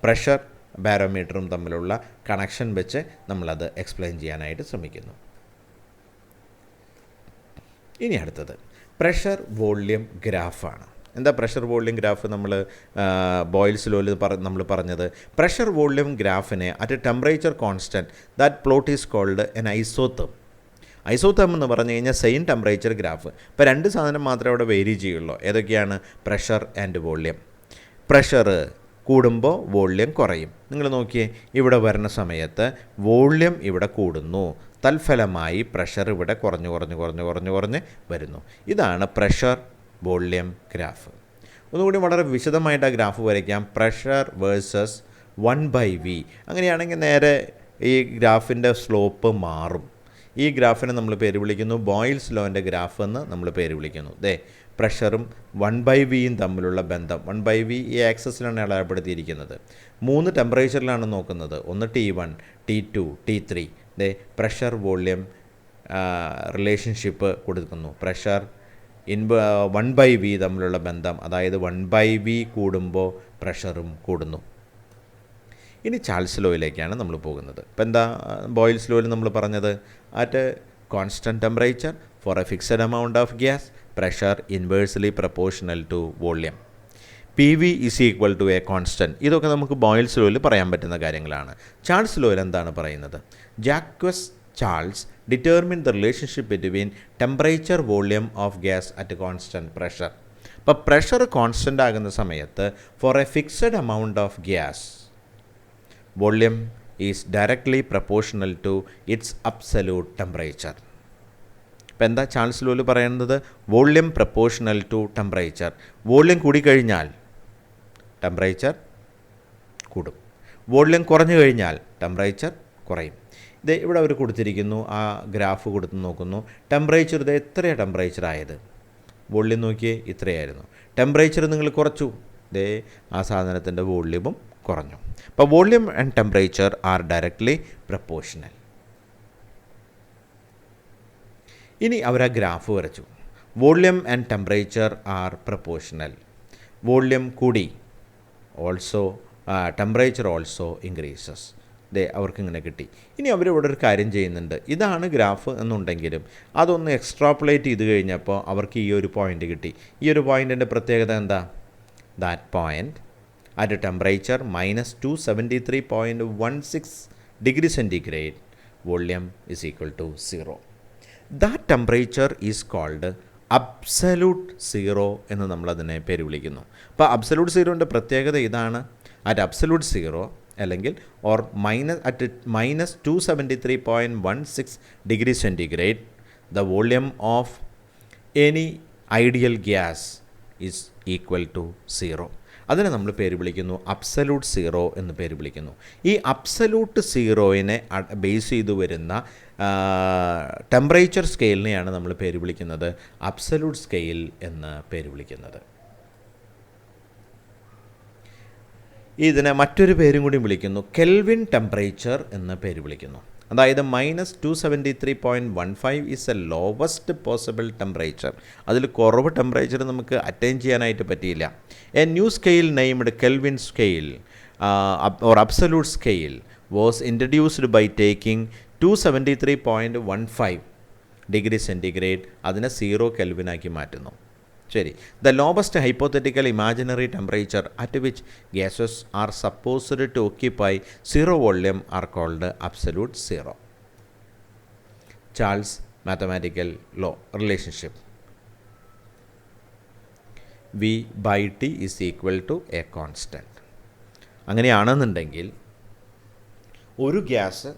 പ്രഷർ ബാരോമീറ്ററും തമ്മിലുള്ള കണക്ഷൻ വെച്ച് നമ്മളത് എക്സ്പ്ലെയിൻ ചെയ്യാനായിട്ട് ശ്രമിക്കുന്നു. ഇനി അടുത്തത് പ്രഷർ വോള്യം ഗ്രാഫാണ്. എന്താ പ്രഷർ വോള്യം ഗ്രാഫ്? നമ്മൾ ബോയിൽസ് ലോയിൽ നമ്മൾ പറഞ്ഞത് പ്രഷർ വോള്യം ഗ്രാഫിനെ at a temperature constant that plot is called an isotherm. Isotherm എന്ന് പറഞ്ഞു കഴിഞ്ഞാൽ സെയിം ടെമ്പറേച്ചർ ഗ്രാഫ്. ഇപ്പോൾ രണ്ട് സാധനം മാത്രമേ അവിടെ വേരി ചെയ്യുള്ളൂ. ഏതൊക്കെയാണ്? Pressure and volume. പ്രഷർ കൂടുമ്പോൾ വോള്യം കുറയും. നിങ്ങൾ നോക്കിയേ, ഇവിടെ വരുന്ന സമയത്ത് വോള്യം ഇവിടെ കൂടുന്നു, തൽഫലമായി പ്രഷർ ഇവിടെ കുറഞ്ഞ് വരുന്നു. ഇതാണ് പ്രഷർ വോള്യം ഗ്രാഫ്. ഒന്നുകൂടി വളരെ വിശദമായിട്ട് ആ ഗ്രാഫ് വരയ്ക്കാം. Pressure versus 1/v. അങ്ങനെയാണെങ്കിൽ നേരെ ഈ ഗ്രാഫിൻ്റെ സ്ലോപ്പ് മാറും. ഈ ഗ്രാഫിനെ നമ്മൾ പേര് വിളിക്കുന്നു ബോയിൽസ് ലോൻ്റെ ഗ്രാഫ് എന്ന് നമ്മൾ പേര് വിളിക്കുന്നു. പ്രഷറും 1/vയും തമ്മിലുള്ള ബന്ധം. 1/v ഈ ആക്സസിലാണ് അടയാളപ്പെടുത്തിയിരിക്കുന്നത്. 3 ടെമ്പറേച്ചറിലാണ് നോക്കുന്നത്. ഒന്ന് T1, T2, T3. Pressure volume relationship കൊടുക്കുന്നു. പ്രഷർ 1/v തമ്മിലുള്ള ബന്ധം, അതായത് 1/v കൂടുമ്പോൾ പ്രഷറും കൂടുന്നു. ഇനി ചാൾസ് ലോയിലേക്കാണ് നമ്മൾ പോകുന്നത്. ഇപ്പം എന്താ ബോയിൽസ് ലോയിൽ നമ്മൾ പറഞ്ഞത്? At constant temperature for a fixed amount of gas pressure inversely proportional to volume, P V is equal to a constant. ഇതൊക്കെ നമുക്ക് ബോയിൽസ് ലോയിൽ പറയാൻ പറ്റുന്ന കാര്യങ്ങളാണ്. ചാൾസ് ലോയിൽ എന്താണ് പറയുന്നത്? Jacques Charles determine the relationship between temperature volume of gas at constant pressure. അപ്പോൾ pressure constant ആകുന്ന സമയത്ത് for a fixed amount of gas volume is directly proportional to its absolute temperature. ഇപ്പം എന്താ ചാൾസ് ലോയിൽ പറയുന്നത്? Volume proportional to temperature. Volume കൂടിക്കഴിഞ്ഞാൽ temperature കൂടും, volume കുറഞ്ഞു കഴിഞ്ഞാൽ ടെമ്പറേച്ചർ കുറയും. ഇത് ഇവിടെ അവർ കൊടുത്തിരിക്കുന്നു, ആ ഗ്രാഫ് കൊടുത്ത് നോക്കുന്നു. ടെമ്പറേച്ചർ ഇത് എത്രയാണ് ടെമ്പറേച്ചർ ആയത്? വോള്യം നോക്കിയേ, ഇത്രയായിരുന്നു. ടെമ്പറേച്ചർ നിങ്ങൾ കുറച്ചു, ആ സാധനത്തിൻ്റെ വോള്യവും കുറഞ്ഞു. അപ്പോൾ volume and temperature are directly proportional. ഇനി അവർ ആ ഗ്രാഫ് വരച്ചു. Volume and temperature are proportional. Volume കൂടി, ഓൾസോ ടെമ്പറേച്ചർ ഓൾസോ ഇൻക്രീസസ്. അവർക്കിങ്ങനെ കിട്ടി. ഇനി അവരിവിടെ ഒരു കാര്യം ചെയ്യുന്നുണ്ട്. ഇതാണ് ഗ്രാഫ് എന്നുണ്ടെങ്കിലും അതൊന്ന് എക്സ്ട്രാപ്പുലേറ്റ് ചെയ്ത് കഴിഞ്ഞപ്പോൾ അവർക്ക് ഈ ഒരു പോയിൻ്റ് കിട്ടി. ഈ ഒരു പോയിൻറ്റിൻ്റെ പ്രത്യേകത എന്താ? That point at temperature -273.16 degree centigrade volume is equal to 0. That temperature is called absolute zero എന്ന് നമ്മളതിനെ പേര് വിളിക്കുന്നു. അപ്പോൾ അബ്സല്യൂട്ട് സീറോൻ്റെ പ്രത്യേകത ഇതാണ്. അറ്റ് അബ്സല്യൂട്ട് സീറോ അല്ലെങ്കിൽ or at -273.16 degree centigrade the volume of any ideal gas is equal to 0. അതിനെ നമ്മൾ പേര് വിളിക്കുന്നു അബ്സല്യൂട്ട് സീറോ എന്ന് പേര് വിളിക്കുന്നു. ഈ അബ്സല്യൂട്ട് സീറോയിനെ ബേസ് ചെയ്തു വരുന്ന ടെമ്പറേച്ചർ സ്കെയിലിനെയാണ് നമ്മൾ പേര് വിളിക്കുന്നത് അബ്സല്യൂട്ട് സ്കെയിൽ എന്ന് പേര് വിളിക്കുന്നത്. ഇതിനെ മറ്റൊരു പേരും കൂടി വിളിക്കുന്നു കെൽവിൻ ടെമ്പറേച്ചർ എന്ന് പേര് വിളിക്കുന്നു. അതായത് -273.15 is a lowest possible temperature. അതിൽ കുറവ് ടെമ്പറേച്ചർ നമുക്ക് അറ്റൈൻ ചെയ്യാനായിട്ട് പറ്റിയില്ല. A new scale named Kelvin scale or absolute scale was introduced by taking 273.15 degree centigrade അതിനെ 0 കെൽവിനാക്കി മാറ്റുന്നു. ശരി. The lowest hypothetical imaginary temperature at which gases are supposed to occupy 0 volume are called absolute zero. Charles mathematical law relationship V/T is equal to a constant. അങ്ങനെയാണെന്നുണ്ടെങ്കിൽ ഒരു gas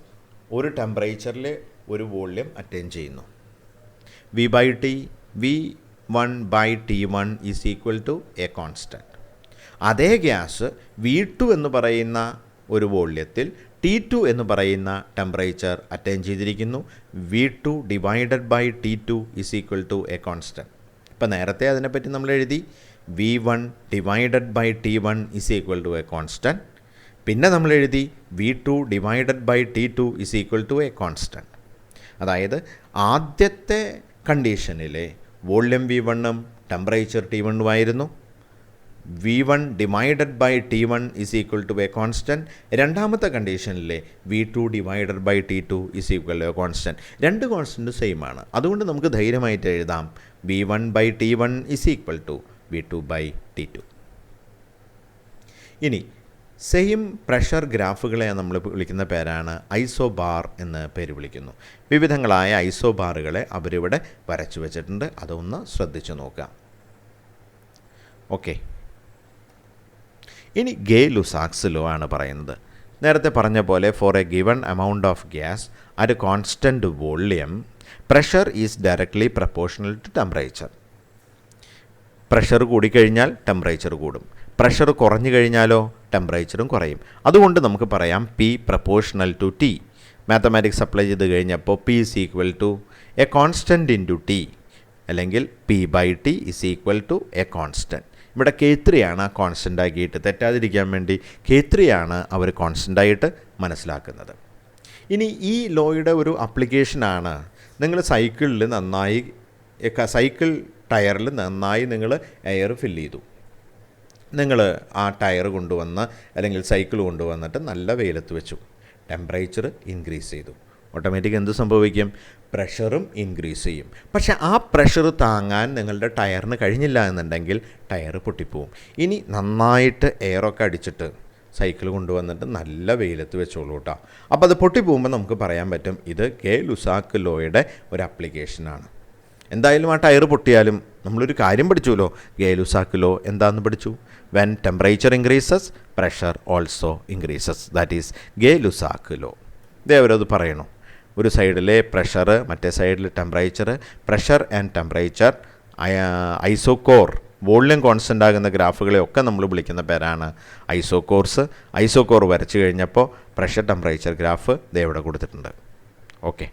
ഒരു ടെമ്പറേച്ചറിൽ ഒരു volume attain ചെയ്യുന്നു. V/T V1/T1 is equal to a constant. അതേ gas V2 എന്ന് പറയുന്ന ഒരു വോള്യത്തിൽ T2 എന്ന് പറയുന്ന ടെമ്പറേച്ചർ അറ്റൈൻ ചെയ്തിരിക്കുന്നു. V2 divided by T2 is equal to a constant. ഇപ്പം നേരത്തെ അതിനെപ്പറ്റി നമ്മൾ എഴുതി V1 divided by T1 is equal to a constant. പിന്നെ നമ്മൾ എഴുതി V2 divided by T2 is equal to a constant. അതായത് ആദ്യത്തെ കണ്ടീഷനിലെ വോള്യം V1ഉം ടെമ്പറേച്ചർ T1ഉം ആയിരുന്നു. V1 divided by T1 is equal to a constant. രണ്ടാമത്തെ കണ്ടീഷനിലെ V2 divided by T2 is equal to a constant. രണ്ട് കോൺസ്റ്റൻറ്റ് സെയിം ആണ്. അതുകൊണ്ട് നമുക്ക് ധൈര്യമായിട്ട് എഴുതാം V1/T1 is equal to V2/T2. ഇനി സെയിം പ്രഷർ ഗ്രാഫുകളെ നമ്മൾ വിളിക്കുന്ന പേരാണ് ഐസോബാർ എന്ന് പേര് വിളിക്കുന്നു. വിവിധങ്ങളായ ഐസോബാറുകളെ അവരിവിടെ വരച്ചു വച്ചിട്ടുണ്ട്. അതൊന്ന് ശ്രദ്ധിച്ചു നോക്കാം. ഓക്കെ. ഇനി ഗേ-ലുസാക്സ് ലോ ആണ് പറയുന്നത്. നേരത്തെ പറഞ്ഞ പോലെ for a given amount of gas at constant volume pressure is directly proportional to temperature. Pressure കൂടിക്കഴിഞ്ഞാൽ ടെമ്പറേച്ചർ കൂടും. പ്രഷർ കുറഞ്ഞു കഴിഞ്ഞാലോ ടെമ്പറേച്ചറും കുറയും. അതുകൊണ്ട് നമുക്ക് പറയാം P proportional to T. Mathematics apply ചെയ്ത് കഴിഞ്ഞപ്പോൾ P is equal to a constant into T അല്ലെങ്കിൽ P/T is equal to a constant. ഇവിടെ K3 ആണ് ആ കോൺസ്റ്റൻ്റ് ആക്കിയിട്ട് തെറ്റാതിരിക്കാൻ വേണ്ടി K3 ആണ് അവർ കോൺസ്റ്റൻ്റ് ആയിട്ട് മനസ്സിലാക്കുന്നത്. ഇനി ഈ ലോയുടെ ഒരു അപ്ലിക്കേഷനാണ് നിങ്ങൾ സൈക്കിൾ ടയറിൽ നന്നായി നിങ്ങൾ എയർ ഫില്ല് ചെയ്തു. നിങ്ങൾ ആ ടയർ കൊണ്ടുവന്ന് അല്ലെങ്കിൽ സൈക്കിൾ കൊണ്ടുവന്നിട്ട് നല്ല വെയിലത്ത് വെച്ചു. ടെമ്പറേച്ചർ ഇൻക്രീസ് ചെയ്തു. ഓട്ടോമാറ്റിക് എന്ത് സംഭവിക്കും? പ്രഷറും ഇൻക്രീസ് ചെയ്യും. പക്ഷേ ആ പ്രഷർ താങ്ങാൻ നിങ്ങളുടെ ടയറിന് കഴിഞ്ഞില്ല എന്നുണ്ടെങ്കിൽ ടയർ പൊട്ടിപ്പോവും. ഇനി നന്നായിട്ട് എയറൊക്കെ അടിച്ചിട്ട് സൈക്കിൾ കൊണ്ടുവന്നിട്ട് നല്ല വെയിലത്ത് വെച്ചോളൂ കേട്ടോ. അപ്പോൾ അത് പൊട്ടിപ്പോകുമ്പോൾ നമുക്ക് പറയാൻ പറ്റും ഇത് ഗേ-ലുസാക്ക് ലോയുടെ ഒരു ആപ്ലിക്കേഷനാണ്. എന്തായാലും ആ ടയർ പൊട്ടിയാലും നമ്മളൊരു കാര്യം പഠിച്ചുല്ലോ. ഗേ-ലുസാക്ക് ലോ എന്താണെന്ന് പഠിച്ചു? When temperature increases pressure also increases. That is Gay Lussac law. ഇതേവരത് പറയണു. ഒരു സൈഡിലെ പ്രഷർ, മറ്റേ സൈഡിൽ temperature. Pressure and temperature, isochore, volume constant ആകുന്ന ഗ്രാഫുകളെയൊക്കെ നമ്മൾ വിളിക്കുന്ന പേരാണ് ഐസോകോർസ്. ഐസോകോർ വരച്ചു കഴിഞ്ഞപ്പോൾ പ്രഷർ ടെമ്പറേച്ചർ ഗ്രാഫ് ഇവിടെ കൊടുത്തിട്ടുണ്ട്. ഓക്കെ.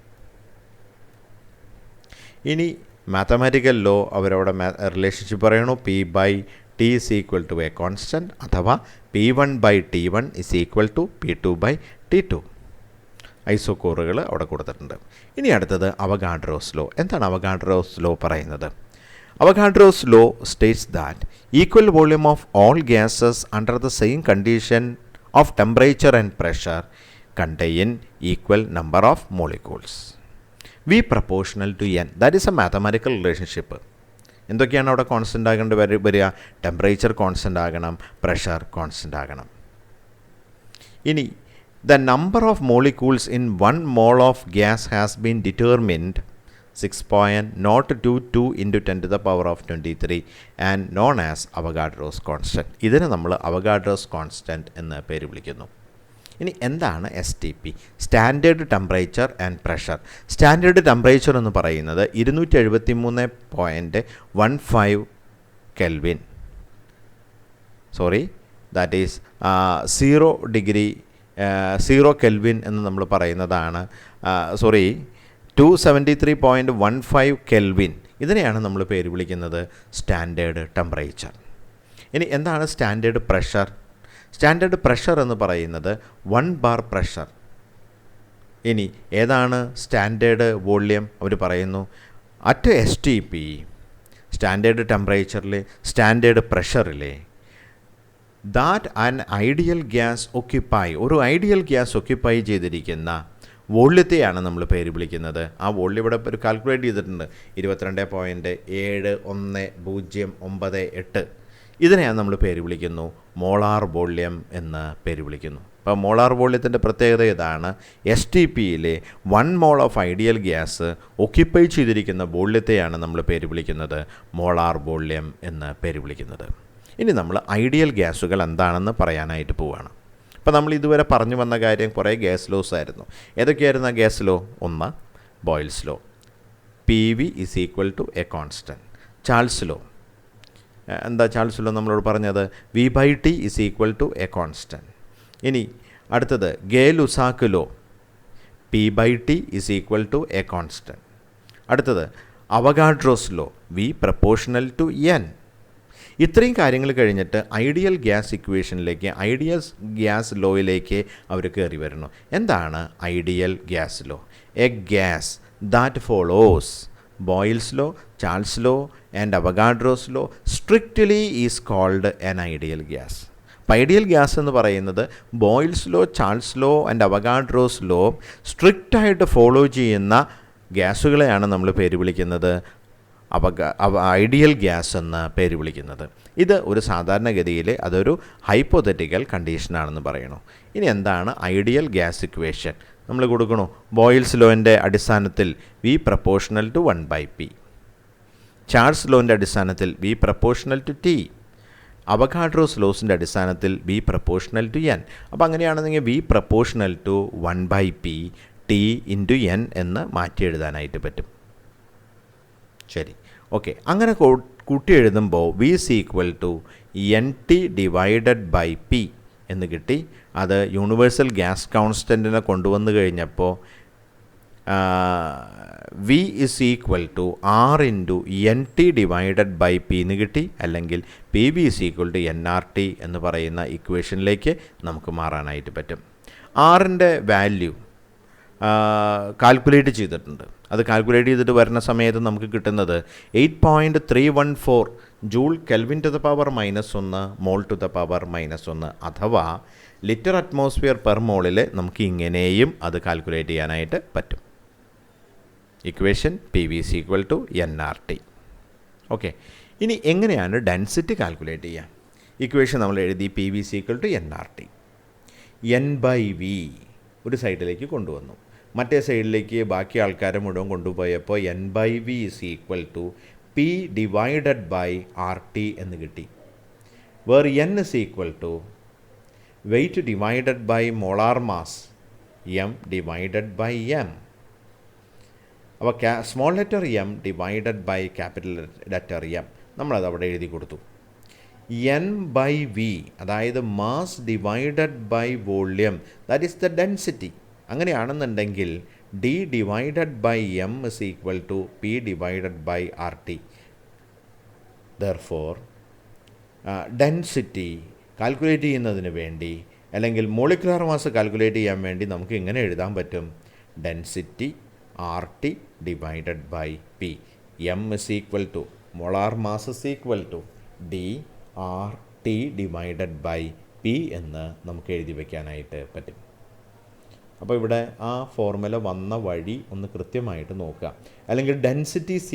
ഇനി മാത്തമാറ്റിക്കൽ ലോ അവരവിടെ റിലേഷൻഷിപ്പ് പറയണു. P/T is equal to a constant അഥവാ P1/T1 is equal to P2/T2. ഐസോകോറുകൾ അവിടെ കൊടുത്തിട്ടുണ്ട്. ഇനി അടുത്തത് അവഗാഡ്രോസ് ലോ. എന്താണ് അവഗാഡ്രോസ് ലോ പറയുന്നത്? Avogadro's law States that equal volume of all gases under the same condition of temperature and pressure contain equal number of molecules. V proportional to n. That is a mathematical relationship. എന്തൊക്കെയാണ് അവിടെ constant ആകേണ്ടി വരിക? Temperature constant ആകണം, pressure constant ആകണം. ഇനി the number of molecules in 1 mole of gas has been determined 6.022 into 10 to the power of 23 and known as Avogadro's constant. ഇതിനെ നമ്മൾ Avogadro's constant എന്ന് പേര് വിളിക്കുന്നു. ഇനി എന്താണ് STP? Standard temperature and pressure. Standard temperature എന്ന് പറയുന്നത് 273.15 കെൽവിൻ. ദാറ്റ് ഈസ് 0 കെൽവിൻ എന്ന് നമ്മൾ പറയുന്നതാണ്. 273.15 കെൽവിൻ. ഇതിനെയാണ് നമ്മൾ പേര് വിളിക്കുന്നത് സ്റ്റാൻഡേർഡ് ടെമ്പറേച്ചർ. ഇനി എന്താണ് സ്റ്റാൻഡേർഡ് പ്രഷർ? സ്റ്റാൻഡേർഡ് പ്രഷർ എന്ന് പറയുന്നത് 1 ബാർ പ്രഷർ ഇനി ഏതാണ് സ്റ്റാൻഡേർഡ് വോള്യം? അവർ പറയുന്നു അറ്റ് STP, സ്റ്റാൻഡേർഡ് ടെമ്പറേച്ചറിൽ, സ്റ്റാൻഡേർഡ് പ്രഷറിൽ, that an ideal gas occupy, ഒരു ഐഡിയൽ ഗ്യാസ് ഒക്യുപ്പൈ ചെയ്തിരിക്കുന്ന വോള്യത്തെയാണ് നമ്മൾ പേര് വിളിക്കുന്നത്. ആ വോള്യം ഇവിടെ ഒരു കാൽക്കുലേറ്റ് ചെയ്തിട്ടുണ്ട്, 22.710998. ഇതിനെയാണ് നമ്മൾ പേര് വിളിക്കുന്നു മോളാർ വോള്യം എന്ന് പേര് വിളിക്കുന്നു. അപ്പോൾ മോളാർ വോള്യത്തിൻ്റെ പ്രത്യേകത ഇതാണ്. STPയിലെ 1 മോൾ ഓഫ് ഐഡിയൽ ഗ്യാസ് ഒക്യുപ്പൈ ചെയ്തിരിക്കുന്ന വോള്യത്തെയാണ് നമ്മൾ പേര് വിളിക്കുന്നത് മോളാർ വോള്യം എന്ന് പേര് വിളിക്കുന്നത്. ഇനി നമ്മൾ ഐഡിയൽ ഗ്യാസുകൾ എന്താണെന്ന് പറയാനായിട്ട് പോവുകയാണ്. അപ്പോൾ നമ്മൾ ഇതുവരെ പറഞ്ഞു വന്ന കാര്യം കുറേ ഗ്യാസ് ലോസ് ആയിരുന്നു. ഏതൊക്കെയായിരുന്നു ആ ഗ്യാസ് ലോ? ഒന്ന് Boyle's law, PV = a constant. Charles law, എന്താ ചാൾസ് ലോ നമ്മളോട് പറഞ്ഞത്? V/T = a constant. ഇനി അടുത്തത് Gay Lussac law, P/T = a constant. അടുത്തത് അവഗാഡ്രോസ് ലോ, V/N. ഇത്രയും കാര്യങ്ങൾ കഴിഞ്ഞിട്ട് ഐഡിയൽ ഗ്യാസ് ഇക്വേഷനിലേക്ക്, ഐഡിയൽ ഗ്യാസ് ലോയിലേക്ക് അവർ കയറി വരുന്നു. എന്താണ് ideal gas law? A gas that follows Boyle's law, Charles law and Avogadro's law strictly is called an ideal gas. അപ്പോൾ ഐഡിയൽ ഗ്യാസ് എന്ന് പറയുന്നത് Boyle's law, Charles law and Avogadro's law സ്ട്രിക്റ്റായിട്ട് follow ചെയ്യുന്ന ഗ്യാസുകളെയാണ് നമ്മൾ പേര് വിളിക്കുന്നത് ഐഡിയൽ ഗ്യാസ് എന്ന് പേര് വിളിക്കുന്നത്. ഇത് ഒരു സാധാരണഗതിയിൽ അതൊരു ഹൈപ്പോത്തറ്റിക്കൽ കണ്ടീഷനാണെന്ന് പറയണു. ഇനി എന്താണ് ഐഡിയൽ ഗ്യാസ് ഇക്വേഷൻ? നമ്മൾ കൊടുക്കണു ബോയിൽസ് ലോൻ്റെ അടിസ്ഥാനത്തിൽ V/1/P, ചാൾസ് ലോൻ്റെ അടിസ്ഥാനത്തിൽ V/T, അവഗാഡ്രോസ് ലോസിൻ്റെ അടിസ്ഥാനത്തിൽ V/N. അപ്പോൾ അങ്ങനെയാണെന്നെങ്കിൽ V/1/P T/N എന്ന് മാറ്റി എഴുതാനായിട്ട് പറ്റും. ശരി, ഓക്കെ. അങ്ങനെ കൂട്ടി എഴുതുമ്പോൾ V = NT/P എന്ന് കിട്ടി. അത് യൂണിവേഴ്സൽ ഗ്യാസ് കോൺസ്റ്റൻറ്റിനെ കൊണ്ടുവന്ന് കഴിഞ്ഞപ്പോൾ V = R × NT/P എന്ന് കിട്ടി. അല്ലെങ്കിൽ PV = nRT എന്ന് പറയുന്ന ഇക്വേഷനിലേക്ക് നമുക്ക് മാറാനായിട്ട് പറ്റും. ആറിൻ്റെ വാല്യൂ കാൽക്കുലേറ്റ് ചെയ്തിട്ടുണ്ട്. അത് കാൽക്കുലേറ്റ് ചെയ്തിട്ട് വരുന്ന സമയത്ത് നമുക്ക് കിട്ടുന്നത് 8.314 ജൂൾ Kelvin⁻⁻1 mol⁻⁻1, അഥവാ ലിറ്റർ അറ്റ്മോസ്ഫിയർ പെർ മോളിൽ നമുക്ക് ഇങ്ങനെയും അത് കാൽക്കുലേറ്റ് ചെയ്യാനായിട്ട് പറ്റും. Equation PV = nRT. ഓക്കെ. ഇനി എങ്ങനെയാണ് ഡെൻസിറ്റി കാൽക്കുലേറ്റ് ചെയ്യുക? ഇക്വേഷൻ നമ്മൾ എഴുതി PV = nRT. N/V ഒരു സൈഡിലേക്ക് കൊണ്ടുവന്നു, മറ്റേ സൈഡിലേക്ക് ബാക്കി ആൾക്കാരെ മുഴുവൻ കൊണ്ടുപോയപ്പോൾ N/V = P/RT എന്ന് കിട്ടി. Where N = weight divided by molar mass, M/M. അപ്പോൾ small letter M divided by capital letter M നമ്മളത് അവിടെ എഴുതി കൊടുത്തു. N/V അതായത് mass divided by volume, that is the density. അങ്ങനെയാണെന്നുണ്ടെങ്കിൽ D/M = P/RT. Therefore density calculate ചെയ്യുന്നതിന് വേണ്ടി, അല്ലെങ്കിൽ മോളിക്കുലാർ മാസ് കാൽക്കുലേറ്റ് ചെയ്യാൻ വേണ്ടി നമുക്ക് ഇങ്ങനെ എഴുതാൻ പറ്റും: density RT/P. M = molar mass DRT/P എന്ന് നമുക്ക് എഴുതി വയ്ക്കാനായിട്ട് പറ്റും. അപ്പോൾ ഇവിടെ ആ ഫോർമുല വന്ന വഴി ഒന്ന് കൃത്യമായിട്ട് നോക്കുക. അല്ലെങ്കിൽ ഡെൻസിറ്റി =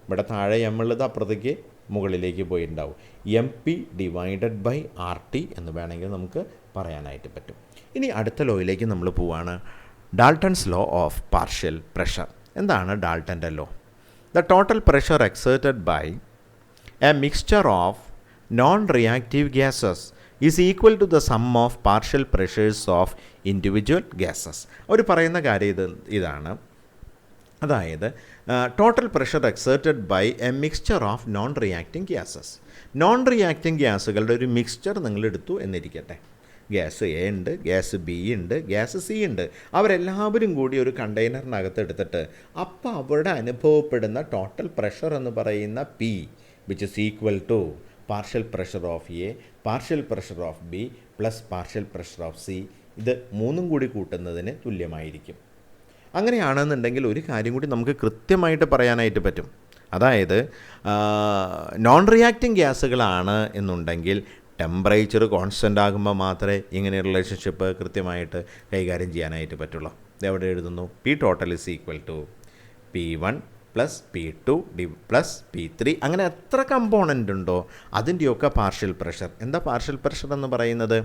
ഇവിടെ താഴെ M ഉള്ളത് അപ്പുറത്തേക്ക് മുകളിലേക്ക് പോയിട്ടുണ്ടാവും, MP/RT എന്ന് വേണമെങ്കിൽ നമുക്ക് പറയാനായിട്ട് പറ്റും. ഇനി അടുത്ത ലോയിലേക്ക് നമ്മൾ പോവുകയാണ്. Dalton's law of partial pressure. എന്താണ് ഡാൾട്ടൻ്റെ law? The total pressure exerted by a mixture of non reactive gases is equal to the sum of partial pressures of individual gases. അവർ പറയുന്ന കാര്യം ഇതാണ്. അതായത് total pressure exerted by a mixture of non reacting gases. Non reacting ഗ്യാസുകളുടെ ഒരു mixture നിങ്ങളെടുത്തു എന്നിരിക്കട്ടെ. Gas A ഉണ്ട്, ഗ്യാസ് ബി ഉണ്ട്, ഗ്യാസ് സി ഉണ്ട്. അവരെല്ലാവരും കൂടി ഒരു കണ്ടെയ്നറിനകത്ത് എടുത്തിട്ട് അപ്പോൾ അവിടെ അനുഭവപ്പെടുന്ന ടോട്ടൽ പ്രഷർ എന്ന് പറയുന്ന P which is equal to partial pressure of A, partial pressure of B plus partial pressure of C ഇത് മൂന്നും കൂടി കൂട്ടുന്നതിന് തുല്യമായിരിക്കും. അങ്ങനെയാണെന്നുണ്ടെങ്കിൽ ഒരു കാര്യം കൂടി നമുക്ക് കൃത്യമായിട്ട് പറയാനായിട്ട് പറ്റും. അതായത് നോൺ റിയാക്റ്റിംഗ് ഗ്യാസുകളാണ് എന്നുണ്ടെങ്കിൽ ടെമ്പറേച്ചർ കോൺസ്റ്റൻ്റ് ആകുമ്പോൾ മാത്രമേ ഇങ്ങനെ റിലേഷൻഷിപ്പ് കൃത്യമായിട്ട് കൈകാര്യം ചെയ്യാനായിട്ട് പറ്റുള്ളൂ. ഇതെവിടെ എഴുതുന്നു? P total is equal to P1 plus P2 plus P3. അങ്ങനെ എത്ര കമ്പോണൻ്റ് ഉണ്ടോ അതിൻ്റെയൊക്കെ പാർഷ്യൽ പ്രഷർ. എന്താ പാർഷ്യൽ പ്രഷർ എന്ന് പറയുന്നത്?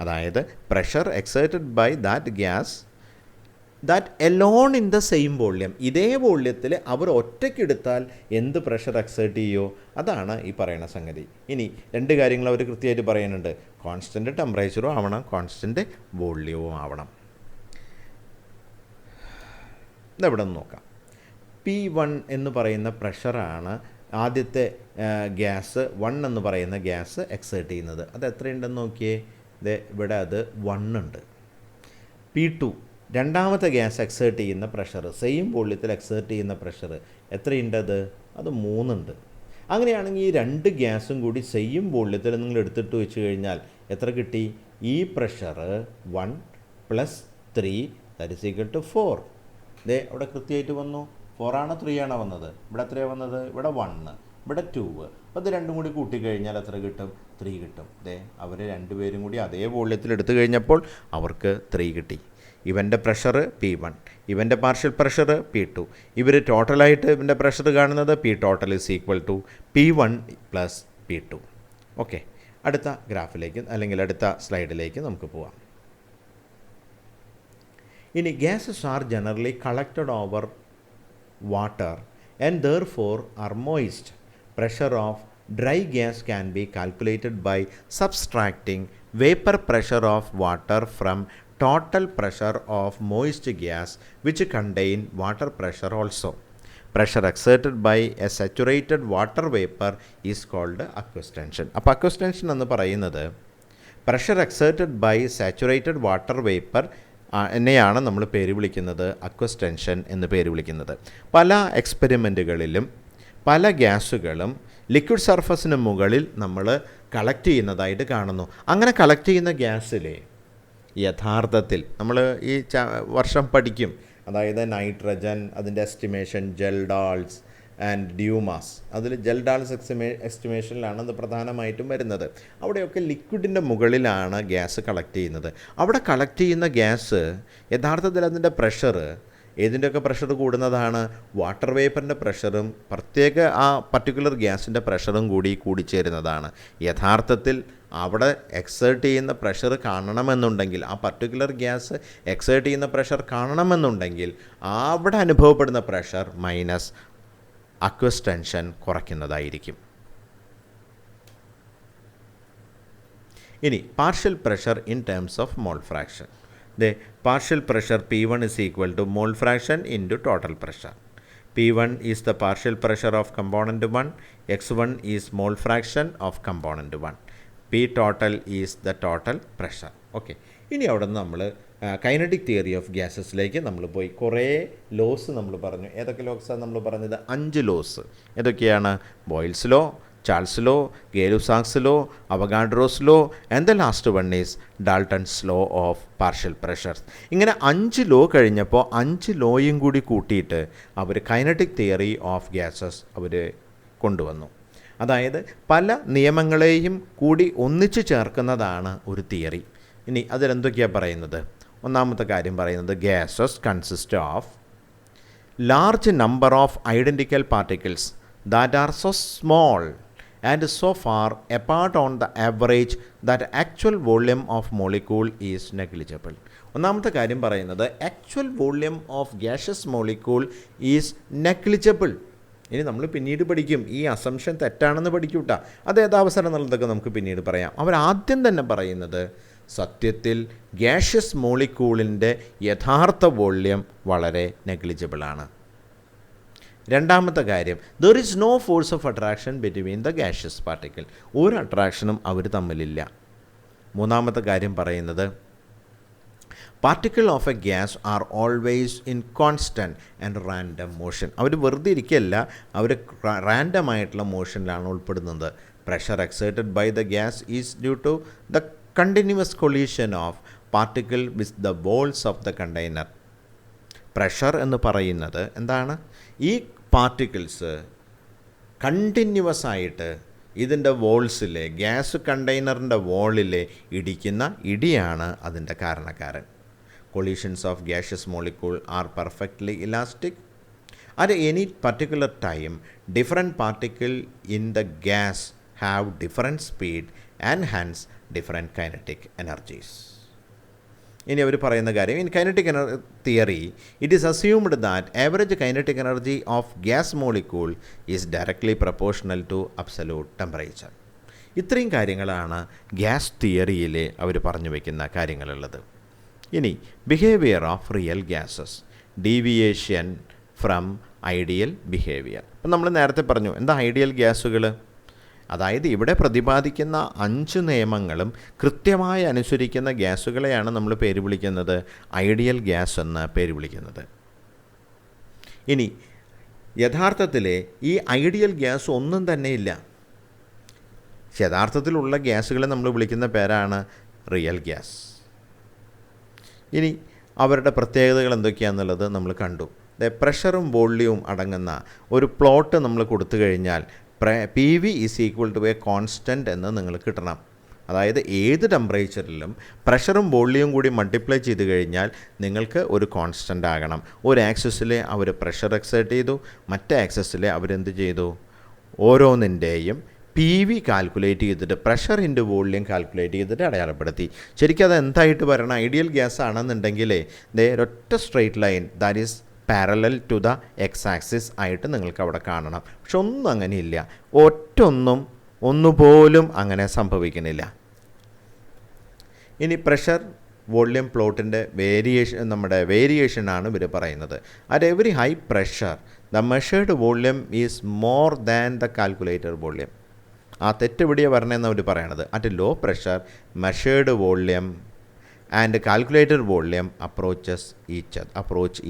അതായത് pressure exerted by that gas that alone in the same volume. ഇതേ വോള്യത്തിൽ അവർ ഒറ്റയ്ക്കെടുത്താൽ എന്ത് പ്രഷർ എക്സേർട്ട് ചെയ്യുമോ അതാണ് ഈ പറയുന്ന സംഗതി. ഇനി രണ്ട് കാര്യങ്ങൾ അവർ കൃത്യമായിട്ട് പറയുന്നുണ്ട്. കോൺസ്റ്റൻ്റ് ടെമ്പറേച്ചറും ആവണം, കോൺസ്റ്റൻ്റ് വോള്യവും ആവണം. ഇതെവിടെ നിന്ന് നോക്കാം. P1 എന്ന് പറയുന്ന പ്രഷറാണ് ആദ്യത്തെ ഗ്യാസ് 1 എന്ന് പറയുന്ന ഗ്യാസ് എക്സേർട്ട് ചെയ്യുന്നത്. അത് എത്രയുണ്ടെന്ന് നോക്കിയേ. ഇവിടെ അത് 1 ഉണ്ട്. P2 രണ്ടാമത്തെ ഗ്യാസ് എക്സേർട്ട് ചെയ്യുന്ന പ്രഷർ, സെയിം വോള്യത്തിൽ എക്സേർട്ട് ചെയ്യുന്ന പ്രഷർ എത്രയുണ്ട്? അത് 3 ഉണ്ട്. അങ്ങനെയാണെങ്കിൽ ഈ രണ്ട് ഗ്യാസും കൂടി സെയിം വോള്യത്തിൽ നിങ്ങൾ എടുത്തിട്ട് വെച്ച് കഴിഞ്ഞാൽ എത്ര കിട്ടി? ഈ pressure 1 plus 3 that is equal to 4. അവിടെ കൃത്യമായിട്ട് വന്നു. 4 ആണോ 3 ആണോ വന്നത്? ഇവിടെ എത്രയാണ് വന്നത്? ഇവിടെ 1, ഇവിടെ 2. അപ്പോൾ ഇത് രണ്ടും കൂടി കൂട്ടിക്കഴിഞ്ഞാൽ എത്ര കിട്ടും? 3 കിട്ടും. അവർ രണ്ടുപേരും കൂടി അതേ വോള്യത്തിൽ എടുത്തു കഴിഞ്ഞപ്പോൾ അവർക്ക് 3 കിട്ടി. ഇവൻ്റെ പ്രഷർ P1, ഇവൻ്റെ പാർഷ്യൽ പ്രഷർ P2. ഇവർ ടോട്ടലായിട്ട് ഇവൻ്റെ പ്രഷർ കാണുന്നത് P total is equal to P1 plus P2. Okay, അടുത്ത ഗ്രാഫിലേക്ക് അല്ലെങ്കിൽ അടുത്ത സ്ലൈഡിലേക്ക് നമുക്ക് പോവാം. ഇനി gases are generally collected over water and therefore are moist. Pressure of dry gas can be calculated by subtracting vapor pressure of water from total pressure of moist gas which contain water pressure also. Pressure exerted by a saturated water vapor is called aquestension. അപ്പോൾ aquestension എന്ന് പറയുന്നത് pressure exerted by saturated water vapor എന്നെയാണ് നമ്മൾ പേര് വിളിക്കുന്നത് അക്വസ്റ്റൻഷൻ എന്ന് പേര് വിളിക്കുന്നത്. പല എക്സ്പെരിമെൻറ്റുകളിലും പല ഗ്യാസുകളും ലിക്വിഡ് സർഫസിന് മുകളിൽ നമ്മൾ കളക്ട് ചെയ്യുന്നതായിട്ട് കാണുന്നു. അങ്ങനെ കളക്ട് ചെയ്യുന്ന ഗ്യാസിൽ യഥാർത്ഥത്തിൽ നമ്മൾ ഈ വർഷം പഠിക്കും. അതായത് നൈട്രജൻ, അതിൻ്റെ എസ്റ്റിമേഷൻ, ജെൽഡാൾസ് ആൻഡ് ഡ്യൂമാസ്. അതിൽ ജെൽഡാൾസ് എസ്റ്റിമേഷനിലാണ് അത് പ്രധാനമായിട്ടും വരുന്നത്. അവിടെയൊക്കെ ലിക്വിഡിൻ്റെ മുകളിലാണ് ഗ്യാസ് കളക്ട് ചെയ്യുന്നത്. അവിടെ കളക്ട് ചെയ്യുന്ന ഗ്യാസ് യഥാർത്ഥത്തിൽ അതിൻ്റെ പ്രഷർ ഏതിൻ്റെയൊക്കെ പ്രഷർ കൂടുന്നതാണ്? വാട്ടർ വേപ്പറിൻ്റെ പ്രഷറും പ്രത്യേക ആ പർട്ടിക്കുലർ ഗ്യാസിൻ്റെ പ്രഷറും കൂടി കൂടിച്ചേരുന്നതാണ്. യഥാർത്ഥത്തിൽ അവിടെ എക്സേർട്ട് ചെയ്യുന്ന പ്രഷർ കാണണമെന്നുണ്ടെങ്കിൽ, ആ പർട്ടിക്കുലർ ഗ്യാസ് എക്സേർട്ട് ചെയ്യുന്ന പ്രഷർ കാണണമെന്നുണ്ടെങ്കിൽ അവിടെ അനുഭവപ്പെടുന്ന പ്രഷർ മൈനസ് അക്വസ്റ്റൻഷൻ കുറയ്ക്കുന്നതായിരിക്കും. ഇനി partial pressure in terms of mole fraction. Partial pressure P1 is equal to mole fraction into total pressure. P1 is the partial pressure of component 1, X1 is mole fraction of component 1. P total is the total pressure. Okay, ഇനി അവിടെ നിന്ന് നമ്മൾ kinetic theory of ഗ്യാസസിലേക്ക് നമ്മൾ പോയി. കുറേ loss നമ്മൾ പറഞ്ഞു. ഏതൊക്കെ ലോസാണ് നമ്മൾ പറഞ്ഞത്? 5 ലോസ്. ഏതൊക്കെയാണ്? Boyle's law, Charles law, Gay Lussac's law, Avogadro's law and the last one is Dalton's law of partial pressures. ഇങ്ങനെ 5 ലോ കഴിഞ്ഞപ്പോൾ 5 ലോയും കൂടി കൂട്ടിയിട്ട് അവർ കൈനറ്റിക് തിയറി ഓഫ് ഗ്യാസസ് അവർ കൊണ്ടുവന്നു. അതായത് പല നിയമങ്ങളെയും കൂടി ഒന്നിച്ചു ചേർക്കുന്നതാണ് ഒരു തിയറി. ഇനി അതിലെന്തൊക്കെയാണ് പറയുന്നത്? ഒന്നാമത്തെ കാര്യം പറയുന്നത് gases consist of large number of identical particles that are so small and so far apart on the average that actual volume of molecule is negligible. ഒന്നാമത്തെ കാര്യം പറയുന്നത് actual volume of gaseous molecule is negligible. ഇനി നമ്മൾ പിന്നീട് പഠിക്കും, ഈ assumption തെറ്റാണെന്ന് പഠിക്കൂട്ടാ. അത് ഏതാവസരം എന്നുള്ളതൊക്കെ നമുക്ക് പിന്നീട് പറയാം. അവരാദ്യം തന്നെ പറയുന്നത് സത്യത്തിൽ ഗ്യാഷ്യസ് മോളിക്യൂളിൻ്റെ യഥാർത്ഥ വോള്യം വളരെ നെഗ്ലിജിബിളാണ്. രണ്ടാമത്തെ കാര്യം, there is no force of attraction between the gaseous particle. ഒരു അട്രാക്ഷനും അവർ തമ്മിലില്ല. മൂന്നാമത്തെ കാര്യം പറയുന്നത് particle of a gas are always in constant and random motion. അവർ വെറുതെ ഇരിക്കുകയല്ല, അവർ റാൻഡമായിട്ടുള്ള മോഷനിലാണ് ഉൾപ്പെടുന്നത്. Pressure exerted by the gas is due to the continuous collision of particle with the walls of the container. പ്രഷർ എന്ന് പറയുന്നത് എന്താണ്? ഈ പാർട്ടിക്കിൾസ് കണ്ടിന്യൂവസ് ആയിട്ട് ഇതിൻ്റെ വോൾസിലെ ഗ്യാസ് കണ്ടെയ്നറിൻ്റെ വോളിൽ ഇടിക്കുന്ന ഇടിയാണ് അതിൻ്റെ കാരണക്കാരൻ. Collisions of gaseous molecule are perfectly elastic. At any particular time different particle in the gas have different speed and hence different kinetic energies. ഇനി അവർ പറയുന്ന കാര്യം, in kinetic theory it is assumed that average kinetic energy of gas molecule is directly proportional to absolute temperature. ഇത്രയും കാര്യങ്ങളാണ് gas തിയറിയിൽ അവർ പറഞ്ഞു വയ്ക്കുന്ന കാര്യങ്ങളുള്ളത്. ഇനി behaviour of real gases, deviation from ideal behaviour. അപ്പം നമ്മൾ നേരത്തെ പറഞ്ഞു എന്താ ഐഡിയൽ ഗ്യാസുകൾ. അതായത് ഇവിടെ പ്രതിപാദിക്കുന്ന 5 നിയമങ്ങളും കൃത്യമായി അനുസരിക്കുന്ന ഗ്യാസുകളെയാണ് നമ്മൾ പേര് വിളിക്കുന്നത് ഐഡിയൽ ഗ്യാസ് എന്ന് പേര് വിളിക്കുന്നത്. ഇനി യഥാർത്ഥത്തിൽ ഈ ഐഡിയൽ ഗ്യാസ് ഒന്നും തന്നെയില്ല. യഥാർത്ഥത്തിലുള്ള ഗ്യാസുകളെ നമ്മൾ വിളിക്കുന്ന പേരാണ് റിയൽ ഗ്യാസ്. ഇനി അവരുടെ പ്രത്യേകതകൾ എന്തൊക്കെയാണെന്നുള്ളത് നമ്മൾ കണ്ടു. പ്രഷറും വോള്യവും അടങ്ങുന്ന ഒരു പ്ലോട്ട് നമ്മൾ കൊടുത്തു കഴിഞ്ഞാൽ P V is equal to a constant എന്ന് നിങ്ങൾക്ക് കിട്ടണം. അതായത് ഏത് ടെമ്പറേച്ചറിലും പ്രഷറും വോള്യവും കൂടി മൾട്ടിപ്ലൈ ചെയ്ത് കഴിഞ്ഞാൽ നിങ്ങൾക്ക് ഒരു കോൺസ്റ്റൻ്റ് ആകണം. ഒരു ആക്സിസിൽ അവർ പ്രഷർ എക്സേർട്ട് ചെയ്തു, മറ്റേ ആക്സിസിൽ അവരെന്ത് ചെയ്തു, ഓരോന്നിൻ്റെയും പി വി കാൽക്കുലേറ്റ് ചെയ്തിട്ട് പ്രഷർ ഇൻറ്റു വോള്യം കാൽക്കുലേറ്റ് ചെയ്തിട്ട് അടയാളപ്പെടുത്തി. ശരിക്കും അത് എന്തായിട്ട് വരണം? ഐഡിയൽ ഗ്യാസ് ആണെന്നുണ്ടെങ്കിൽ ഒരൊറ്റ straight line that is parallel to the X axis ആയിട്ട് നിങ്ങൾക്ക് അവിടെ കാണണം. പക്ഷെ ഒന്നും അങ്ങനെയില്ല. ഒന്നുപോലും അങ്ങനെ സംഭവിക്കുന്നില്ല. ഇനി പ്രഷർ വോള്യം പ്ലോട്ടിൻ്റെ വേരിയേഷനാണ് ഇവർ പറയുന്നത്. At every high pressure the measured volume is more than the calculated volume. ആ തെറ്റെവിടെയാണ് പറഞ്ഞതെന്ന് അവർ പറയണത്. At low pressure measured volume and calculated volume approach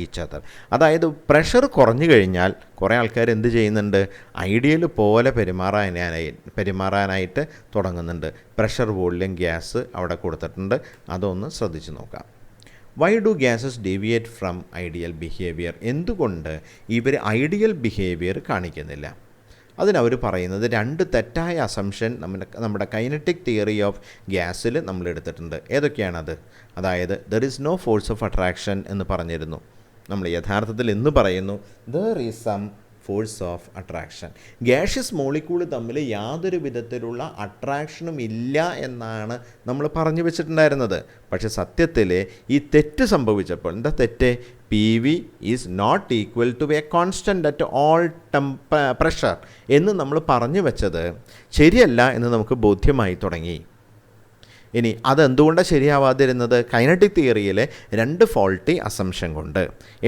each other. അതായത് പ്രഷർ കുറഞ്ഞു കഴിഞ്ഞാൽ കുറേ ആൾക്കാർ എന്ത് ചെയ്യുന്നുണ്ട്, ഐഡിയൽ പോലെ പെരുമാറാനായിട്ട് തുടങ്ങുന്നുണ്ട്. പ്രഷർ വോള്യം ഗ്യാസ് അവിടെ കൊടുത്തിട്ടുണ്ട്, അതൊന്ന് ശ്രദ്ധിച്ച് നോക്കാം. Why do gases deviate from ideal behaviour? എന്തുകൊണ്ട് ഇവർ ഐഡിയൽ ബിഹേവിയർ കാണിക്കുന്നില്ല? അതിനവർ പറയുന്നത് 2 തെറ്റായ അസംഷൻ നമ്മുടെ കൈനറ്റിക് തിയറി ഓഫ് ഗ്യാസിൽ നമ്മൾ എടുത്തിട്ടുണ്ട്. ഏതൊക്കെയാണത്? അതായത് there is no force of attraction എന്ന് പറഞ്ഞിരുന്നു. നമ്മൾ യഥാർത്ഥത്തിൽ എന്ന് പറയുന്നു there is some force of attraction. Gaseous molecule തമ്മിൽ യാതൊരു വിധത്തിലുള്ള അട്രാക്ഷനും ഇല്ല എന്നാണ് നമ്മൾ പറഞ്ഞു വെച്ചിട്ടുണ്ടായിരുന്നത്. പക്ഷെ സത്യത്തിൽ ഈ തെറ്റ് സംഭവിച്ചപ്പോൾ എന്താ തെറ്റ്? P V is not equal to a constant at all pressure എന്ന് നമ്മൾ പറഞ്ഞു വെച്ചത് ശരിയല്ല എന്ന് നമുക്ക് ബോധ്യമായി തുടങ്ങി. ഇനി അതെന്തുകൊണ്ടാണ് ശരിയാവാതിരുന്നത്? കൈനറ്റിക് തിയറിയിലെ 2 ഫോൾട്ടി അസംഷൻ കൊണ്ട്.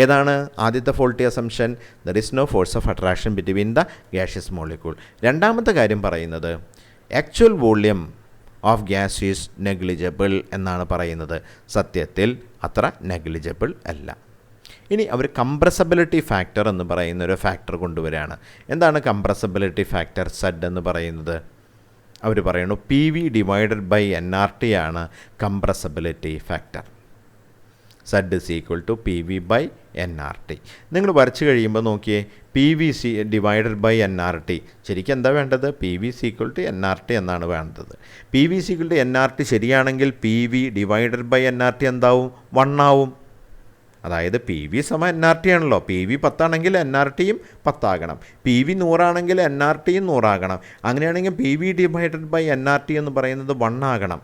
ഏതാണ് ആദ്യത്തെ faulty assumption? There is no force of attraction between the gaseous molecule. രണ്ടാമത്തെ കാര്യം പറയുന്നത് actual volume of gas is negligible എന്നാണ് പറയുന്നത്. സത്യത്തിൽ അത്ര നെഗ്ലിജിബിൾ അല്ല. ഇനി അവർ കംപ്രസബിലിറ്റി ഫാക്ടർ എന്ന് പറയുന്ന ഒരു ഫാക്ടർ കൊണ്ടുവരികയാണ്. എന്താണ് കംപ്രസബിലിറ്റി ഫാക്ടർ? സെഡ് എന്ന് പറയുന്നത് അവർ പറയുന്നു P V divided by N R T ആണ് compressibility factor. Z is equal to P V by N R T. നിങ്ങൾ വരച്ച് കഴിയുമ്പോൾ നോക്കിയേ, P V C divided by N R T. ശരിക്കും എന്താ വേണ്ടത്? P V C equal to N R T എന്നാണ് വേണ്ടത്. P V C equal to N R T ശരിയാണെങ്കിൽ P V divided by N R T എന്താവും? 1 ആവും. അതായത് P V സമം എൻ ആർ ടി ആണല്ലോ. പി വി 10 ആണെങ്കിൽ എൻ ആർ ടിയും 10 ആകണം. പി വി 100 ആണെങ്കിൽ എൻ ആർ ടിയും 100 ആകണം. അങ്ങനെയാണെങ്കിൽ P V divided by N R T എന്ന് പറയുന്നത് 1 ആകണം.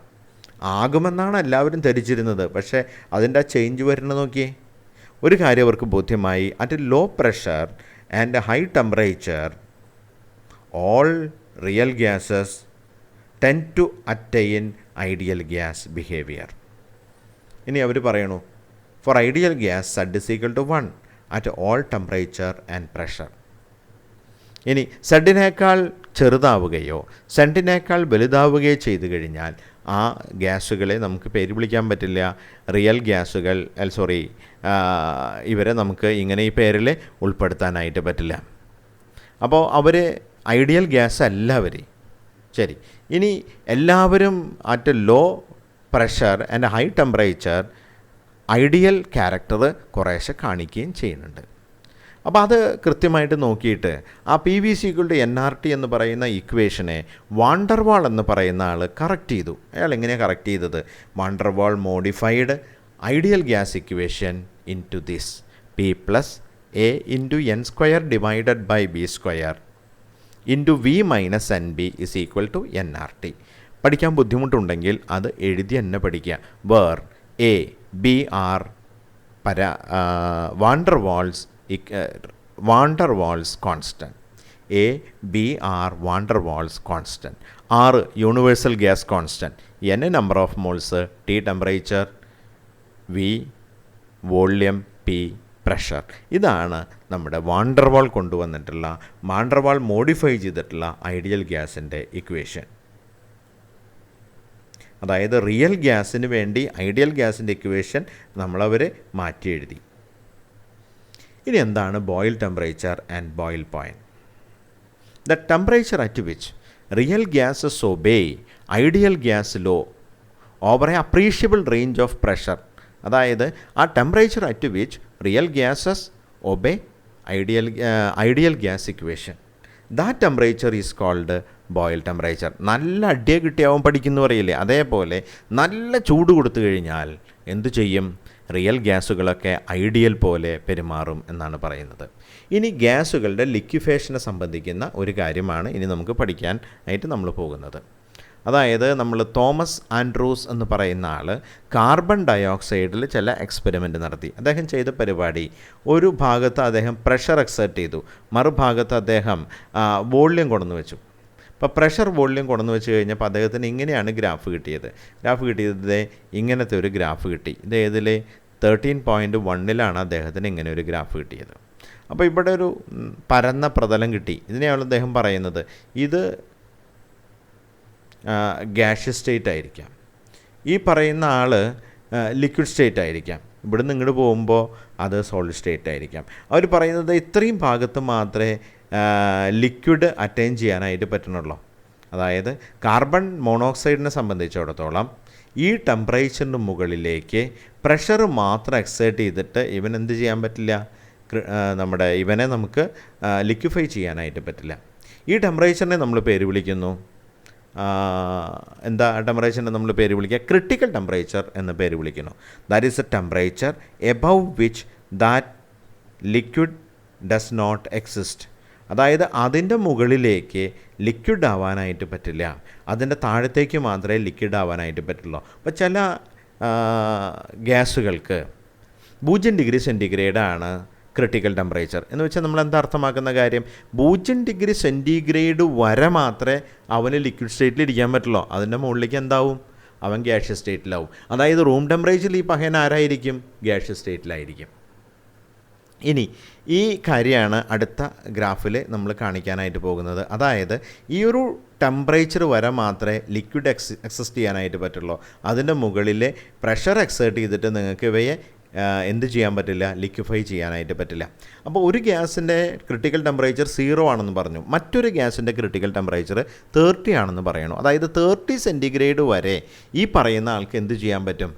ആകുമെന്നാണ് എല്ലാവരും ധരിച്ചിരുന്നത്. പക്ഷേ അതിൻ്റെ ചേഞ്ച് വരുന്നത് നോക്കിയേ. ഒരു കാര്യം അവർക്ക് ബോധ്യമായി, at low pressure and high temperature all real gases tend to attain ideal gas behaviour. ഇനി അവർ പറയണു for ideal gas Z is equal to 1 at all temperature and pressure. ഇനി സെഡിനേക്കാൾ ചെറുതാവുകയോ സെഡിനേക്കാൾ വലുതാവുകയോ ചെയ്തു കഴിഞ്ഞാൽ ആ ഗ്യാസുകളെ നമുക്ക് പേര് വിളിക്കാൻ പറ്റില്ല. റിയൽ ഗ്യാസുകൾ ഇവരെ നമുക്ക് ഇങ്ങനെ ഈ പേരിൽ ഉൾപ്പെടുത്താനായിട്ട് പറ്റില്ല. അപ്പോൾ അവർ ഐഡിയൽ ഗ്യാസ് അല്ല അവർ. ശരി, ഇനി എല്ലാവരും at low pressure and high temperature ideal character കുറേശ്ശെ കാണിക്കുകയും ചെയ്യുന്നുണ്ട്. അപ്പോൾ അത് കൃത്യമായിട്ട് നോക്കിയിട്ട് ആ P V C equal to N R T എന്ന് പറയുന്ന ഇക്വേഷനെ വാണ്ടർവാൾ എന്ന് പറയുന്ന ആൾ കറക്റ്റ് ചെയ്തു. അയാൾ എങ്ങനെയാണ് കറക്റ്റ് ചെയ്തത്? Van der Waal modified ideal gas equation into this P plus A into N square divided by B square into V minus N B is equal to N R T. പഠിക്കാൻ ബുദ്ധിമുട്ടുണ്ടെങ്കിൽ അത് എഴുതി തന്നെ പഠിക്കുക. Where A B are Van der Waals constant. A B are Van der Waals constant. R universal gas constant. N number of moles, T temperature, V volume, P pressure. ഇതാണ് നമ്മുടെ Van der Waal കൊണ്ടുവന്നിട്ടുള്ള, Van der Waal modify ചെയ്തിട്ടുള്ള ഐഡിയൽ ഗ്യാസിൻ്റെ ഇക്വേഷൻ. അതായത് റിയൽ ഗ്യാസിന് വേണ്ടി ideal ഗ്യാസിൻ്റെ equation നമ്മളവർ മാറ്റി എഴുതി. ഇനി എന്താണ് Boyle temperature and Boyle point? The temperature at which real gases obey ideal gas law over a appreciable range of pressure. അതായത് ആ temperature at which real gases obey ideal gas equation, that temperature is called Boyle temperature. നല്ല അടിയെ കിട്ടിയാവും പഠിക്കുന്നു പറയില്ലേ, അതേപോലെ നല്ല ചൂട് കൊടുത്തു കഴിഞ്ഞാൽ എന്തു ചെയ്യും? റിയൽ ഗ്യാസുകളൊക്കെ ഐഡിയൽ പോലെ പെരുമാറും എന്നാണ് പറയുന്നത്. ഇനി ഗ്യാസുകളുടെ ലിക്വിഫേഷനെ സംബന്ധിക്കുന്ന ഒരു കാര്യമാണ് ഇനി നമുക്ക് പഠിക്കാൻ ആയിട്ട് നമ്മൾ പോകുന്നത്. അതായത് നമ്മൾ തോമസ് ആൻഡ്രൂസ് എന്ന് പറയുന്ന ആൾ കാർബൺ ഡയോക്സൈഡിൽ ചില എക്സ്പെരിമെൻ്റ് നടത്തി. അദ്ദേഹം ചെയ്ത പരിപാടി, ഒരു ഭാഗത്ത് അദ്ദേഹം പ്രഷർ എക്സേർട്ട് ചെയ്തു, മറുഭാഗത്ത് അദ്ദേഹം വോള്യം കൊണ്ടുവന്ന് വെച്ചു. അപ്പോൾ പ്രഷർ വോള്യം കൊണ്ടുവന്ന് വെച്ച് കഴിഞ്ഞപ്പോൾ അദ്ദേഹത്തിന് ഇങ്ങനെയാണ് ഗ്രാഫ് കിട്ടിയത്. ഇങ്ങനത്തെ ഒരു ഗ്രാഫ് കിട്ടി. ഇത് ഏതിൽ 13.1 അദ്ദേഹത്തിന് ഇങ്ങനെ ഒരു ഗ്രാഫ് കിട്ടിയത്. അപ്പോൾ ഇവിടെ ഒരു പരന്ന പ്രതലം കിട്ടി. ഇതിനെയാണ് അദ്ദേഹം പറയുന്നത് ഇത് ഗ്യാഷ്യസ് സ്റ്റേറ്റ് ആയിരിക്കാം, ഈ പറയുന്ന ആൾ ലിക്വിഡ് സ്റ്റേറ്റ് ആയിരിക്കാം, ഇവിടുന്ന് ഇങ്ങോട്ട് പോകുമ്പോൾ അത് സോളിഡ് സ്റ്റേറ്റ് ആയിരിക്കാം. അവർ പറയുന്നത് ഇത്രയും ഭാഗത്ത് മാത്രമേ ലിക്വിഡ് അറ്റൈൻ ചെയ്യാനായിട്ട് പറ്റണുള്ളൂ. അതായത് കാർബൺ മോണോക്സൈഡിനെ സംബന്ധിച്ചിടത്തോളം ഈ ടെമ്പറേച്ചറിന് മുകളിലേക്ക് പ്രഷർ മാത്രം എക്സേർട്ട് ചെയ്തിട്ട് ഇവൻ എന്ത് ചെയ്യാൻ പറ്റില്ല? ഇവനെ നമുക്ക് ലിക്വിഫൈ ചെയ്യാനായിട്ട് പറ്റില്ല. ഈ ടെമ്പറേച്ചറിനെ നമ്മൾ പേര് വിളിക്കുന്നു ടെമ്പറേച്ചറിനെ നമ്മൾ പേര് വിളിക്കുക ക്രിട്ടിക്കൽ ടെമ്പറേച്ചർ എന്ന് പേര് വിളിക്കുന്നു. That is a temperature above which that liquid does not exist. അതായത് അതിൻ്റെ മുകളിലേക്ക് ലിക്വിഡ് ആവാനായിട്ട് പറ്റില്ല, അതിൻ്റെ താഴത്തേക്ക് മാത്രമേ ലിക്വിഡ് ആവാനായിട്ട് പറ്റുള്ളൂ. അപ്പോൾ ചില ഗ്യാസുകൾക്ക് 0 ഡിഗ്രി സെൻറ്റിഗ്രേഡാണ് ക്രിട്ടിക്കൽ ടെമ്പറേച്ചർ എന്ന് വെച്ചാൽ നമ്മൾ എന്താ അർത്ഥമാക്കുന്ന കാര്യം? 0 ഡിഗ്രി സെൻറ്റിഗ്രേഡ് വരെ മാത്രമേ അവന് ലിക്വിഡ് സ്റ്റേറ്റിൽ ഇരിക്കാൻ പറ്റുള്ളൂ. അതിൻ്റെ മുകളിലേക്ക് എന്താവും? അവൻ ഗ്യാഷ്യസ് സ്റ്റേറ്റിലാവും. അതായത് റൂം ടെമ്പറേച്ചറിൽ ഈ പഹയൻ ആരായിരിക്കും? ഗ്യാഷ്യസ് സ്റ്റേറ്റിലായിരിക്കും. ഇനി ഈ കാര്യമാണ് അടുത്ത ഗ്രാഫിൽ നമ്മൾ കാണിക്കാനായിട്ട് പോകുന്നത്. അതായത് ഈ ഒരു ടെമ്പറേച്ചർ വരെ മാത്രമേ ലിക്വിഡ് എക്സിസ്റ്റ് ചെയ്യാനായിട്ട് പറ്റുള്ളൂ. അതിൻ്റെ മുകളിൽ പ്രഷർ എക്സേർട്ട് ചെയ്തിട്ട് നിങ്ങൾക്ക് ഇവയെ എന്ത് ചെയ്യാൻ പറ്റില്ല? ലിക്വിഫൈ ചെയ്യാനായിട്ട് പറ്റില്ല. അപ്പോൾ ഒരു ഗ്യാസിൻ്റെ ക്രിട്ടിക്കൽ ടെമ്പറേച്ചർ 0 ആണെന്ന് പറഞ്ഞു, മറ്റൊരു ഗ്യാസിൻ്റെ ക്രിട്ടിക്കൽ ടെമ്പറേച്ചർ 30 ആണെന്ന് പറയണു. അതായത് 30 സെൻറ്റിഗ്രേഡ് വരെ ഈ പറയുന്ന ആൾക്ക് എന്ത് ചെയ്യാൻ പറ്റും?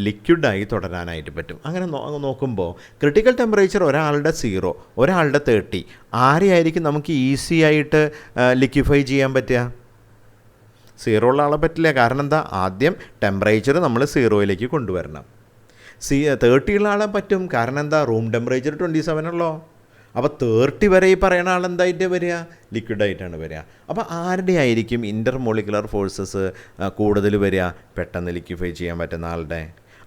ലിക്വിഡായി തുടരാനായിട്ട് പറ്റും. അങ്ങനെ നോക്കുമ്പോൾ ക്രിട്ടിക്കൽ ടെമ്പറേച്ചർ ഒരാളുടെ 0, ഒരാളുടെ 30, ആരെയായിരിക്കും നമുക്ക് ഈസി ആയിട്ട് ലിക്വിഫൈ ചെയ്യാൻ പറ്റുക? 0 ഉള്ള ആളെ പറ്റില്ല. കാരണം എന്താ? ആദ്യം ടെമ്പറേച്ചർ നമ്മൾ 0യിലേക്ക് കൊണ്ടുവരണം. 30 ഉള്ള ആളെ പറ്റും. കാരണം എന്താ? റൂം ടെമ്പറേച്ചർ 27 ഉള്ളോ. അപ്പോൾ 30 വരെ ഈ പറയുന്ന ആൾ എന്തായിട്ട് വരിക? ലിക്വിഡായിട്ടാണ് വരിക. അപ്പോൾ ആരുടെ ആയിരിക്കും ഇൻ്റർമോളിക്കുലർ ഫോഴ്സസ് കൂടുതൽ വരിക? പെട്ടെന്ന് ലിക്വിഫൈ ചെയ്യാൻ പറ്റുന്ന ആളുടെ.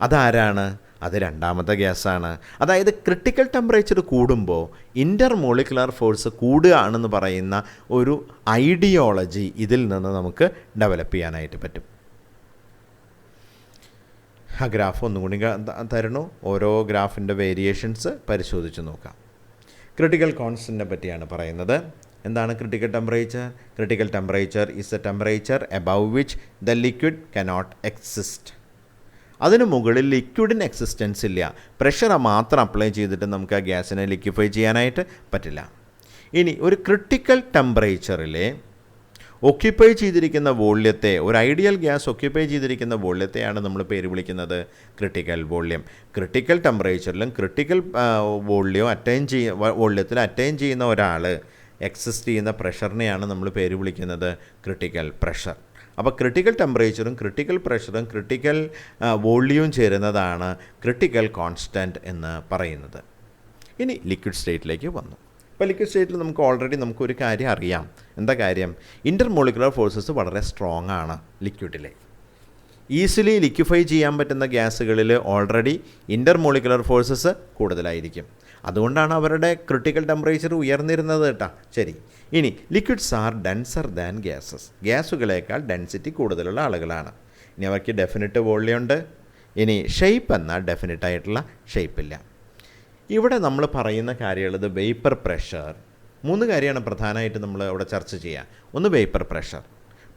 അതാരാണ്? അത് രണ്ടാമത്തെ ഗ്യാസാണ്. അതായത് ക്രിട്ടിക്കൽ ടെമ്പറേച്ചർ കൂടുമ്പോൾ ഇൻ്റർമോളിക്കുലർ ഫോഴ്സ് കൂടുകയാണെന്ന് പറയുന്ന ഒരു ഐഡിയോളജി ഇതിൽ നിന്ന് നമുക്ക് ഡെവലപ്പ് ചെയ്യാനായിട്ട് പറ്റും. ആ ഗ്രാഫ് ഒന്നും കൂടി തരണു. ഓരോ ഗ്രാഫിൻ്റെ വേരിയേഷൻസ് പരിശോധിച്ച് നോക്കാം. ക്രിട്ടിക്കൽ കോൺസ്റ്റൻറ്റിനെ പറ്റിയാണ് പറയുന്നത്. എന്താണ് critical temperature? Critical temperature is a temperature above which the liquid cannot exist. അതിന് മുകളിൽ ലിക്വിഡിന് എക്സിസ്റ്റൻസ് ഇല്ല. പ്രഷർ മാത്രം അപ്ലൈ ചെയ്തിട്ട് നമുക്ക് ആ ഗ്യാസിനെ ലിക്വിഫൈ ചെയ്യാനായിട്ട് പറ്റില്ല. ഇനി ഒരു ക്രിട്ടിക്കൽ ടെമ്പറേച്ചറിലെ ഒക്യുപ്പൈ ചെയ്തിരിക്കുന്ന വോള്യത്തെ, ഒരു ഐഡിയൽ ഗ്യാസ് ഒക്യുപ്പൈ ചെയ്തിരിക്കുന്ന വോള്യത്തെയാണ് നമ്മൾ പേര് വിളിക്കുന്നത് ക്രിട്ടിക്കൽ വോള്യം. ക്രിട്ടിക്കൽ ടെമ്പറേച്ചറിലും ക്രിട്ടിക്കൽ വോള്യത്തിൽ അറ്റൈൻ ചെയ്യുന്ന ഒരാൾ എക്സിസ്റ്റ് ചെയ്യുന്ന പ്രഷറിനെയാണ് നമ്മൾ പേര് വിളിക്കുന്നത് ക്രിട്ടിക്കൽ പ്രഷർ. അപ്പോൾ ക്രിട്ടിക്കൽ ടെമ്പറേച്ചറും ക്രിട്ടിക്കൽ പ്രഷറും ക്രിട്ടിക്കൽ വോള്യവും ചേരുന്നതാണ് ക്രിട്ടിക്കൽ കോൺസ്റ്റൻറ്റ് എന്ന് പറയുന്നത്. ഇനി ലിക്വിഡ് സ്റ്റേറ്റിലേക്ക് വന്നു. ഇപ്പോൾ ലിക്വിഡ് സ്റ്റേറ്റിൽ നമുക്കൊരു കാര്യം അറിയാം. എന്താ കാര്യം? ഇൻ്റർമോളിക്കുലർ ഫോഴ്സസ് വളരെ സ്ട്രോങ് ആണ് ലിക്വിഡിലെ. ഈസിലി ലിക്വിഫൈ ചെയ്യാൻ പറ്റുന്ന ഗ്യാസുകളിൽ ഓൾറെഡി ഇൻ്റർമോളിക്കുലർ ഫോഴ്സസ് കൂടുതലായിരിക്കും. അതുകൊണ്ടാണ് അവരുടെ ക്രിട്ടിക്കൽ ടെമ്പറേച്ചർ ഉയർന്നിരുന്നത് കേട്ടോ. ശരി, ഇനി liquids are denser than gases. ഗ്യാസുകളേക്കാൾ ഡെൻസിറ്റി കൂടുതലുള്ള ആളുകളാണ്. ഇനി അവർക്ക് ഡെഫിനിറ്റ് വോള്യം ഉണ്ട്. ഇനി ഷേപ്പ് എന്നാൽ ഡെഫിനിറ്റ് ആയിട്ടുള്ള ഷേപ്പില്ല. ഇവിടെ നമ്മൾ പറയുന്ന കാര്യമുള്ളത് വേപ്പർ പ്രഷർ. 3 കാര്യമാണ് പ്രധാനമായിട്ട് നമ്മൾ അവിടെ ചർച്ച ചെയ്യുക. ഒന്ന് വേപ്പർ പ്രഷർ,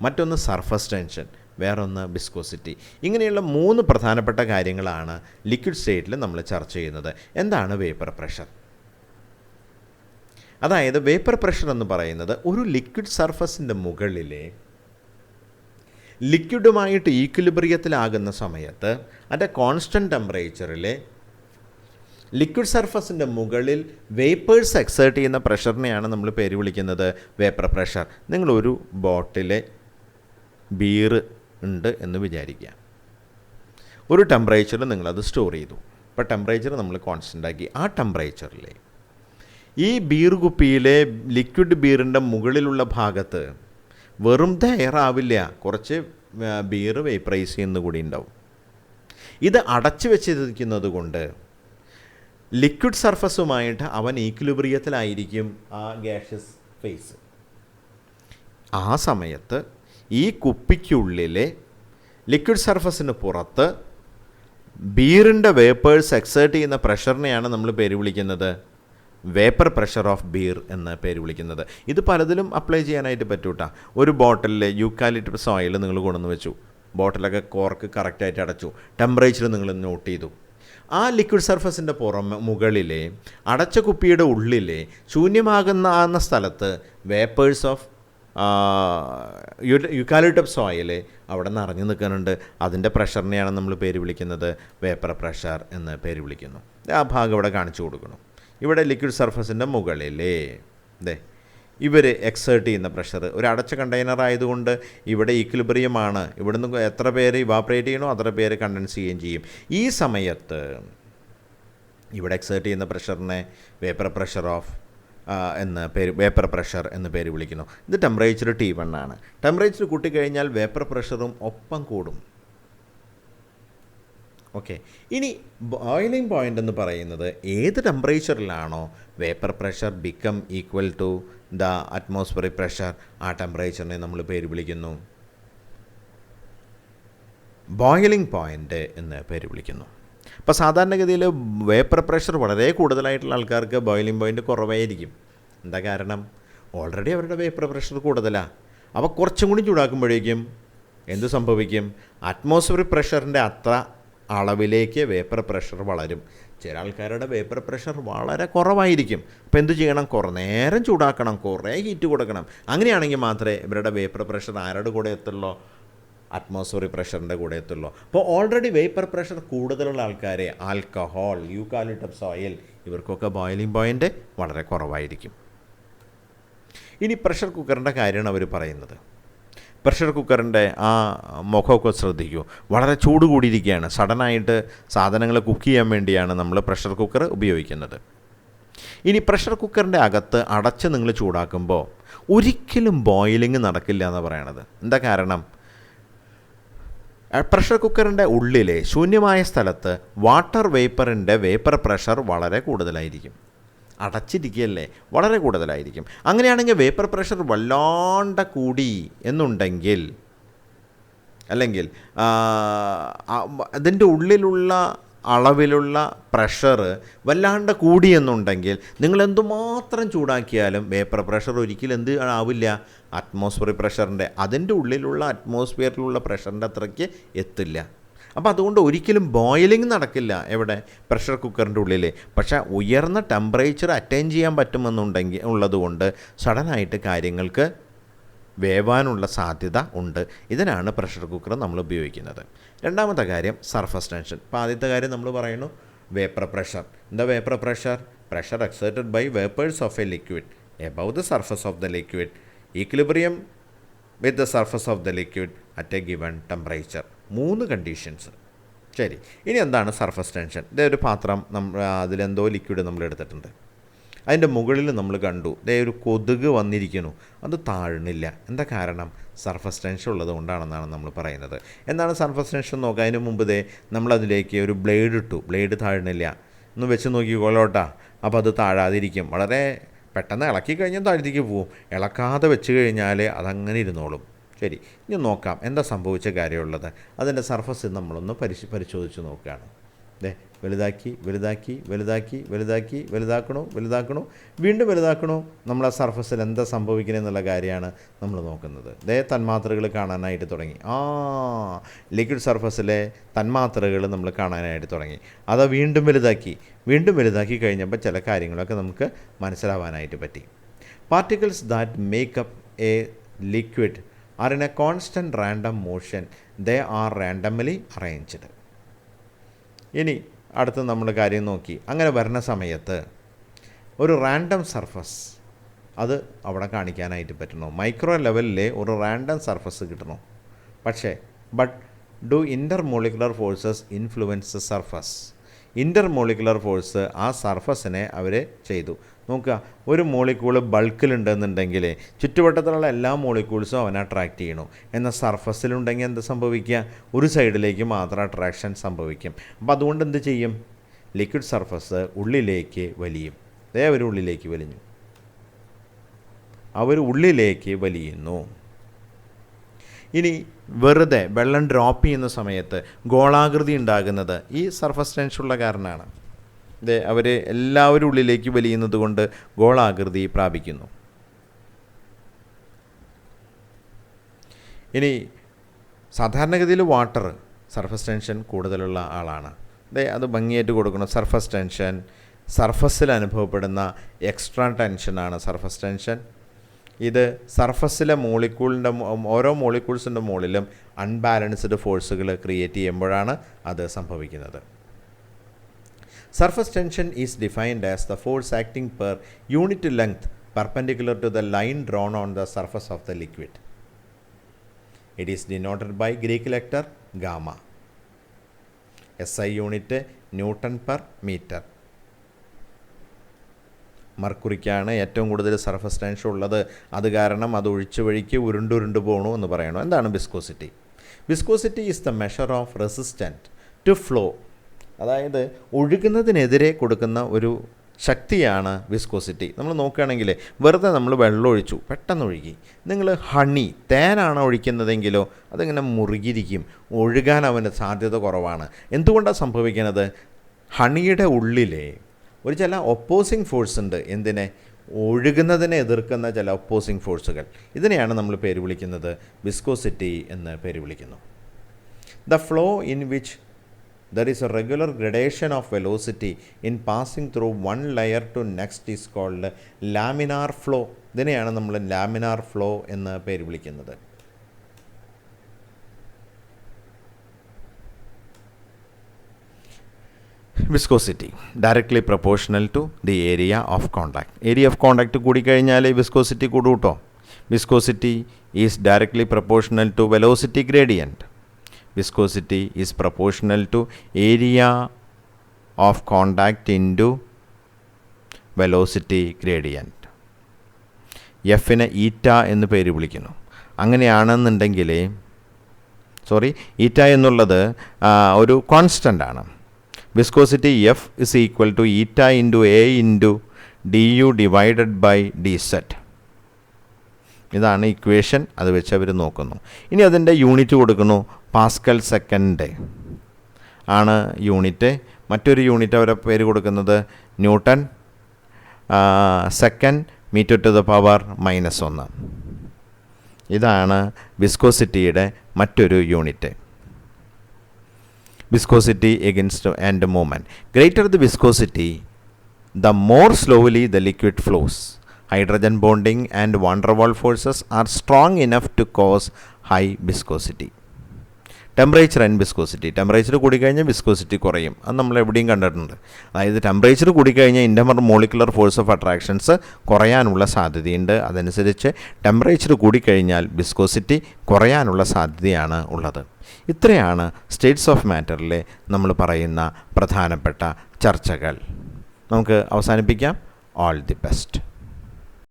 മറ്റൊന്ന് സർഫസ് ടെൻഷൻ, വേറൊന്ന് വിസ്കോസിറ്റി. ഇങ്ങനെയുള്ള 3 പ്രധാനപ്പെട്ട കാര്യങ്ങളാണ് ലിക്വിഡ് സ്റ്റേറ്റിൽ നമ്മൾ ചർച്ച ചെയ്യുന്നത്. എന്താണ് വേപ്പർ പ്രഷർ? അതായത് വേപ്പർ പ്രഷർ എന്ന് പറയുന്നത് ഒരു ലിക്വിഡ് സർഫസിൻ്റെ മുകളിലെ ലിക്വിഡുമായിട്ട് ഈക്വിലിബ്രിയത്തിലാകുന്ന സമയത്ത് അതിൻ്റെ കോൺസ്റ്റൻറ്റ് ടെമ്പറേച്ചറിലെ ലിക്വിഡ് സർഫസിൻ്റെ മുകളിൽ വേപ്പേഴ്സ് എക്സേർട്ട് ചെയ്യുന്ന പ്രഷറിനെയാണ് നമ്മൾ പേര് വിളിക്കുന്നത് വേപ്പർ പ്രഷർ. നിങ്ങളൊരു ബോട്ടിലെ ബീർ ഉണ്ട് എന്ന് വിചാരിക്കുക. ഒരു ടെമ്പറേച്ചറിൽ നിങ്ങളത് സ്റ്റോർ ചെയ്തു. ഇപ്പോൾ ടെമ്പറേച്ചർ നമ്മൾ കോൺസ്റ്റൻ്റ് ആക്കി. ആ ടെമ്പറേച്ചറിൽ ഈ ബീർ കുപ്പിയിലെ ലിക്വിഡ് ബീറിൻ്റെ മുകളിലുള്ള ഭാഗത്ത് വെറും എയർ ആവില്ല, കുറച്ച് ബീർ വേപ്പറൈസ് ചെയ്യുന്ന കൂടി ഉണ്ടാവും. ഇത് അടച്ചു വെച്ചിരിക്കുന്നത് കൊണ്ട് ലിക്വിഡ് സർഫസുമായിട്ട് അവൻ ഈക്വിലിബ്രിയത്തിലായിരിക്കും ആ ഗ്യാഷ്യസ് ഫേസ്. ആ സമയത്ത് ഈ കുപ്പിക്കുള്ളിലെ ലിക്വിഡ് സർഫസിന് പുറത്ത് ബീറിൻ്റെ വേപ്പേഴ്സ് എക്സേർട്ട് ചെയ്യുന്ന പ്രഷറിനെയാണ് നമ്മൾ പേര് വിളിക്കുന്നത് വേപ്പർ പ്രഷർ ഓഫ് ബീർ എന്ന് പേര് വിളിക്കുന്നത്. ഇത് പലതിലും അപ്ലൈ ചെയ്യാനായിട്ട് പറ്റൂട്ടാ. ഒരു ബോട്ടിലിൽ യൂക്കാലിപ്റ്റസ് ഓയിൽ നിങ്ങൾ കൊണ്ടുവന്ന് വെച്ചു, ബോട്ടിലൊക്കെ കോർക്ക് കറക്റ്റായിട്ട് അടച്ചു, ടെമ്പറേച്ചർ നിങ്ങൾ നോട്ട് ചെയ്തു. ആ ലിക്വിഡ് സർഫസിൻ്റെ മുകളിലെ അടച്ച കുപ്പിയുടെ ഉള്ളിലെ ശൂന്യമാകുന്ന സ്ഥലത്ത് വേപ്പേഴ്സ് ഓഫ് യൂക്കാലിപ്റ്റസ് ഓയിൽ അവിടെ നിറഞ്ഞു നിൽക്കുന്നുണ്ട്. അതിൻ്റെ പ്രഷറിനെയാണ് നമ്മൾ പേര് വിളിക്കുന്നത് വേപ്പർ പ്രഷർ എന്ന് പേര് വിളിക്കുന്നു. ആ ഭാഗം ഇവിടെ കാണിച്ചു കൊടുക്കണം. ഇവിടെ ലിക്വിഡ് സർഫസിൻ്റെ മുകളിലേ ഇവർ എക്സേർട്ട് ചെയ്യുന്ന പ്രഷർ, ഒരു അടച്ച കണ്ടെയ്നർ ആയതുകൊണ്ട് ഇവിടെ ഈക്വിലിബ്രിയമാണ്. ഇവിടുന്ന് എത്ര പേര് ഇവാപ്പറേറ്റ് ചെയ്യണോ അത്ര പേര് കണ്ടൻസ് ചെയ്യുകയും ചെയ്യും. ഈ സമയത്ത് ഇവിടെ എക്സേർട്ട് ചെയ്യുന്ന പ്രഷറിനെ vapour pressure of vapour pressure എന്ന് പേര് വിളിക്കുന്നു. ഇത് ടെമ്പറേച്ചർ T1 ആണ്. ടെമ്പറേച്ചർ കൂട്ടിക്കഴിഞ്ഞാൽ വേപ്പർ പ്രഷറും ഒപ്പം കൂടും. ഓക്കെ, ഇനി ബോയിലിംഗ് പോയിൻ്റ് എന്ന് പറയുന്നത് ഏത് ടെമ്പറേച്ചറിലാണോ vapour pressure become equal to the atmospheric pressure, ആ ടെമ്പറേച്ചറിനെ നമ്മൾ പേര് വിളിക്കുന്നു ബോയിലിംഗ് പോയിൻ്റ് എന്ന് പേര് വിളിക്കുന്നു. അപ്പോൾ സാധാരണഗതിയിൽ വേപ്പർ പ്രഷർ വളരെ കൂടുതലായിട്ടുള്ള ആൾക്കാർക്ക് ബോയിലിംഗ് പോയിൻ്റ് കുറവായിരിക്കും. എന്താ കാരണം? ഓൾറെഡി അവരുടെ വേപ്പർ പ്രഷർ കൂടുതലാണ്. അപ്പോൾ കുറച്ചും കൂടി ചൂടാക്കുമ്പോഴേക്കും എന്ത് സംഭവിക്കും? അറ്റ്മോസ്ഫിയറിക് പ്രഷറിൻ്റെ അത്ര അളവിലേക്ക് വേപ്പർ പ്രഷർ വളരും. ചില ആൾക്കാരുടെ വേപ്പർ പ്രഷർ വളരെ കുറവായിരിക്കും. അപ്പോൾ എന്ത് ചെയ്യണം? കുറേ നേരം ചൂടാക്കണം, കുറേ ഹീറ്റ് കൊടുക്കണം. അങ്ങനെയാണെങ്കിൽ മാത്രമേ ഇവരുടെ വേപ്പർ പ്രഷർ ആരുടെ കൂടെ എത്തുള്ളൂ? അറ്റ്മോസ്ഫിയറിക് പ്രഷറിൻ്റെ കൂടെ എത്തുള്ളൂ. അപ്പോൾ ഓൾറെഡി വേപ്പർ പ്രഷർ കൂടുതലുള്ള ആൾക്കാരെ ആൽക്കഹോൾ, യൂക്കാലിപ്റ്റസ് ഓയിൽ, ഇവർക്കൊക്കെ ബോയിലിംഗ് പോയിൻ്റ് വളരെ കുറവായിരിക്കും. ഇനി പ്രഷർ കുക്കറിൻ്റെ കാര്യമാണ് അവർ പറയുന്നത്. പ്രഷർ കുക്കറിൻ്റെ ആ മുഖമൊക്കെ ശ്രദ്ധിക്കൂ, വളരെ ചൂട് കൂടിയിരിക്കുകയാണ്. സഡനായിട്ട് സാധനങ്ങൾ കുക്ക് ചെയ്യാൻ വേണ്ടിയാണ് നമ്മൾ പ്രഷർ കുക്കർ ഉപയോഗിക്കുന്നത്. ഇനി പ്രഷർ കുക്കറിൻ്റെ അകത്ത് അടച്ച് നിങ്ങൾ ചൂടാക്കുമ്പോൾ ഒരിക്കലും ബോയിലിംഗ് നടക്കില്ല എന്നാണ് പറയണത്. എന്താ കാരണം? പ്രഷർ കുക്കറിൻ്റെ ഉള്ളിലെ ശൂന്യമായ സ്ഥലത്ത് വാട്ടർ വേപ്പറിൻ്റെ വേപ്പർ പ്രഷർ വളരെ കൂടുതലായിരിക്കും. അടച്ചിരിക്കുകയല്ലേ, വളരെ കൂടുതലായിരിക്കും. അങ്ങനെയാണെങ്കിൽ വേപ്പർ പ്രഷർ വല്ലാണ്ട് കൂടി എന്നുണ്ടെങ്കിൽ, അല്ലെങ്കിൽ അതിൻ്റെ ഉള്ളിലുള്ള അളവിലുള്ള പ്രഷർ വല്ലാണ്ട് കൂടിയെന്നുണ്ടെങ്കിൽ നിങ്ങൾ എന്തുമാത്രം ചൂടാക്കിയാലും വേപ്പർ പ്രഷർ ഒരിക്കലും എന്ത് ആവില്ല? അറ്റ്മോസ്ഫിയറിക് പ്രഷറിൻ്റെ, അതിൻ്റെ ഉള്ളിലുള്ള അറ്റ്മോസ്ഫിയറിലുള്ള പ്രഷറിൻ്റെ അത്രയ്ക്ക് എത്തില്ല. അപ്പോൾ അതുകൊണ്ട് ഒരിക്കലും ബോയിലിംഗ് നടക്കില്ല എവിടെ? പ്രഷർ കുക്കറിൻ്റെ ഉള്ളിൽ. പക്ഷേ ഉയർന്ന ടെമ്പറേച്ചർ അറ്റൈൻ ചെയ്യാൻ പറ്റുമെന്നുണ്ടെങ്കിൽ ഉള്ളതുകൊണ്ട് സഡനായിട്ട് കാര്യങ്ങൾക്ക് വേവാനുള്ള സാധ്യത ഉണ്ട്. ഇതിനാണ് പ്രഷർ കുക്കർ നമ്മൾ ഉപയോഗിക്കുന്നത്. രണ്ടാമത്തെ കാര്യം സർഫസ് ടെൻഷൻ. ഇപ്പോൾ ആദ്യത്തെ കാര്യം നമ്മൾ പറയുന്നു വേപ്പർ പ്രഷർ. എന്താ vapour pressure? Pressure exerted by vapours of a liquid above the surface of the liquid, equilibrium with the surface of the liquid at a given temperature. 3 conditions. ശരി, ഇനി എന്താണ് surface tension? ഇതേ ഒരു പാത്രം അതിലെന്തോ liquid നമ്മൾ എടുത്തിട്ടുണ്ട്. അതിൻ്റെ മുകളിൽ നമ്മൾ കണ്ടു ദേ ഒരു കൊതുക് വന്നിരിക്കുന്നു, അത് താഴുന്നില്ല. എന്താ കാരണം? സർഫസ് ടെൻഷൻ ഉള്ളത് കൊണ്ടാണെന്നാണ് നമ്മൾ പറയുന്നത്. എന്താണ് സർഫസ് ടെൻഷൻ നോക്കുക. അതിന് മുമ്പ് ദേ നമ്മളതിലേക്ക് ഒരു ബ്ലേഡ് ഇട്ടു, ബ്ലേഡ് താഴുന്നില്ല. ഒന്ന് വെച്ച് നോക്കിക്കോളോട്ടാ. അപ്പോൾ അത് താഴാതിരിക്കും. വളരെ പെട്ടെന്ന് ഇളക്കി കഴിഞ്ഞാൽ താഴത്തേക്ക് പോവും. ഇളക്കാതെ വെച്ച് കഴിഞ്ഞാൽ അതങ്ങനെ ഇരുന്നോളും. ശരി, ഇനി നോക്കാം എന്താ സംഭവിച്ച കാര്യമുള്ളത്. അതിൻ്റെ സർഫസ് നമ്മളൊന്ന് പരിശോധിച്ച് നോക്കുകയാണ്. ദേ വലുതാക്കി വലുതാക്കി വലുതാക്കി വലുതാക്കി വലുതാക്കണോ വീണ്ടും വലുതാക്കണോ, നമ്മൾ ആ സർഫസിൽ എന്താ സംഭവിക്കുന്നത് എന്നുള്ള കാര്യമാണ് നമ്മൾ നോക്കുന്നത്. ദേ തന്മാത്രകൾ കാണാനായിട്ട് തുടങ്ങി. ലിക്വിഡ് സർഫസിലെ തന്മാത്രകൾ നമ്മൾ കാണാനായിട്ട് തുടങ്ങി. അത് വീണ്ടും വലുതാക്കി കഴിഞ്ഞപ്പോൾ ചില കാര്യങ്ങളൊക്കെ നമുക്ക് മനസ്സിലാവാനായിട്ട് പറ്റി. Particles that make up A liquid are in a constant random motion. They are randomly arranged. ഇനി അടുത്ത് നമ്മൾ കാര്യം നോക്കി. അങ്ങനെ വരുന്ന സമയത്ത് ഒരു റാൻഡം സർഫസ് അത് അവിടെ കാണിക്കാനായിട്ട് പറ്റണോ? മൈക്രോ ലെവലിലെ ഒരു റാൻഡം സർഫസ് കിട്ടണോ? പക്ഷേ do intermolecular forces influence surface. Intermolecular force ആ സർഫസിനെ അവർ ചെയ്തു. നോക്കുക, ഒരു മോളിക്യൂൾ ബൾക്കിലുണ്ടെന്നുണ്ടെങ്കിൽ ചുറ്റുവട്ടത്തിലുള്ള എല്ലാ മോളിക്യൂൾസും അവനെ അട്രാക്റ്റ് ചെയ്യണു. എന്നാൽ സർഫസിലുണ്ടെങ്കിൽ എന്ത് സംഭവിക്കുക? ഒരു സൈഡിലേക്ക് മാത്രം അട്രാക്ഷൻ സംഭവിക്കും. അപ്പോൾ അതുകൊണ്ട് എന്ത് ചെയ്യും? ലിക്വിഡ് സർഫസ് ഉള്ളിലേക്ക് വലിയും. അവർ ഉള്ളിലേക്ക് വലിയുന്നു. ഇനി വെറുതെ വെള്ളം ഡ്രോപ്പ് ചെയ്യുന്ന സമയത്ത് ഗോളാകൃതി ഉണ്ടാകുന്നത് ഈ സർഫസ് ടെൻഷനുള്ള കാരണമാണ്. അവർ എല്ലാവരും ഉള്ളിലേക്ക് വലിയുന്നത് കൊണ്ട് ഗോളാകൃതി പ്രാപിക്കുന്നു. ഇനി സാധാരണഗതിയിൽ വാട്ടർ സർഫസ് ടെൻഷൻ കൂടുതലുള്ള ആളാണ്. അത് ഭംഗിയായിട്ട് കൊടുക്കണം. സർഫസ് ടെൻഷൻ, സർഫസിൽ അനുഭവപ്പെടുന്ന എക്സ്ട്രാ ടെൻഷനാണ് സർഫസ് ടെൻഷൻ. ഇത് സർഫസിലെ ഓരോ മോളിക്യൂൾസിൻ്റെ മുകളിലും അൺബാലൻസ്ഡ് ഫോഴ്സുകൾ ക്രിയേറ്റ് ചെയ്യുമ്പോഴാണ് അത് സംഭവിക്കുന്നത്. Surface tension is defined as the force acting per unit length perpendicular to the line drawn on the surface of the liquid. It is denoted by Greek letter gamma. SI unit Newton per meter. മർക്കുറിക്കാണ് ഏറ്റവും കൂടുതൽ surface tension ഉള്ളത്. അത് കാരണം അത് ഒഴിച്ചു വഴിക്ക് ഉരുണ്ടുരുണ്ട് പോകണു എന്ന് പറയണു. എന്താണ് viscosity? Viscosity is the measure of resistant to flow. അതായത് ഒഴുകുന്നതിനെതിരെ കൊടുക്കുന്ന ഒരു ശക്തിയാണ് വിസ്കോസിറ്റി. നമ്മൾ നോക്കുകയാണെങ്കിൽ വെറുതെ നമ്മൾ വെള്ളം ഒഴിച്ചു, പെട്ടെന്ന് ഒഴുകി. നിങ്ങൾ തേനാണ് ഒഴിക്കുന്നതെങ്കിലോ അതിങ്ങനെ മുറുകിയിരിക്കും, ഒഴുകാൻ അവന് സാധ്യത കുറവാണ്. എന്തുകൊണ്ടാണ് സംഭവിക്കുന്നത്? ഹണിയുടെ ഉള്ളിലെ ഒരു ചില ഒപ്പോസിങ് ഫോഴ്സ് ഉണ്ട്. എന്തിനെ? ഒഴുകുന്നതിനെ എതിർക്കുന്ന ചില ഒപ്പോസിങ് ഫോഴ്സുകൾ. ഇതിനെയാണ് നമ്മൾ പേര് വിളിക്കുന്നത് വിസ്കോസിറ്റി എന്ന് പേര് വിളിക്കുന്നു. The flow in which there is a regular gradation of velocity in passing through one layer to next is called laminar flow. ഇതിനെയാണ് നമ്മൾ ലാമിനാർ ഫ്ലോ എന്ന് പേര് വിളിക്കുന്നത്. Viscosity directly proportional to the area of contact. Area of contact കൂടിക്കഴിഞ്ഞാൽ viscosity കൂടും കേട്ടോ. Viscosity is directly proportional to velocity gradient. Viscosity is proportional to area of contact into velocity gradient. എഫിനെ ഈറ്റ എന്ന് പേര് വിളിക്കുന്നു. അങ്ങനെയാണെന്നുണ്ടെങ്കിൽ ഈറ്റ എന്നുള്ളത് ഒരു കോൺസ്റ്റൻ്റ് ആണ്. Viscosity F is equal to eta into A into d u divided by d Z. ഇതാണ് ഇക്വേഷൻ. അത് വെച്ച് അവർ നോക്കുന്നു. ഇനി അതിൻ്റെ യൂണിറ്റ് കൊടുക്കുന്നു. പാസ്കൽ സെക്കൻഡ് ആണ് യൂണിറ്റ്. മറ്റൊരു യൂണിറ്റ് അവരെ പേര് കൊടുക്കുന്നത് newton second metre to the power -1. ഇതാണ് വിസ്കോസിറ്റിയുടെ മറ്റൊരു unit. Viscosity against and movement. Greater the viscosity, the more slowly the liquid flows. Hydrogen bonding and van der Waal forces are strong enough to cause high viscosity. Temperature and viscosity. Temperature കൂടിക്കഴിഞ്ഞാൽ viscosity കുറയും. അത് നമ്മൾ എവിടെയും കണ്ടിട്ടുണ്ട്. അതായത് temperature കൂടിക്കഴിഞ്ഞാൽ intermolecular force of attractions കുറയാനുള്ള സാധ്യതയുണ്ട്. അതനുസരിച്ച് ടെമ്പറേച്ചർ കൂടിക്കഴിഞ്ഞാൽ വിസ്കോസിറ്റി കുറയാനുള്ള സാധ്യതയാണ് ഉള്ളത്. ഇത്രയാണ് സ്റ്റേറ്റ്സ് ഓഫ് മാറ്ററിലെ നമ്മൾ പറയുന്ന പ്രധാനപ്പെട്ട ചർച്ചകൾ. നമുക്ക് അവസാനിപ്പിക്കാം. All the best.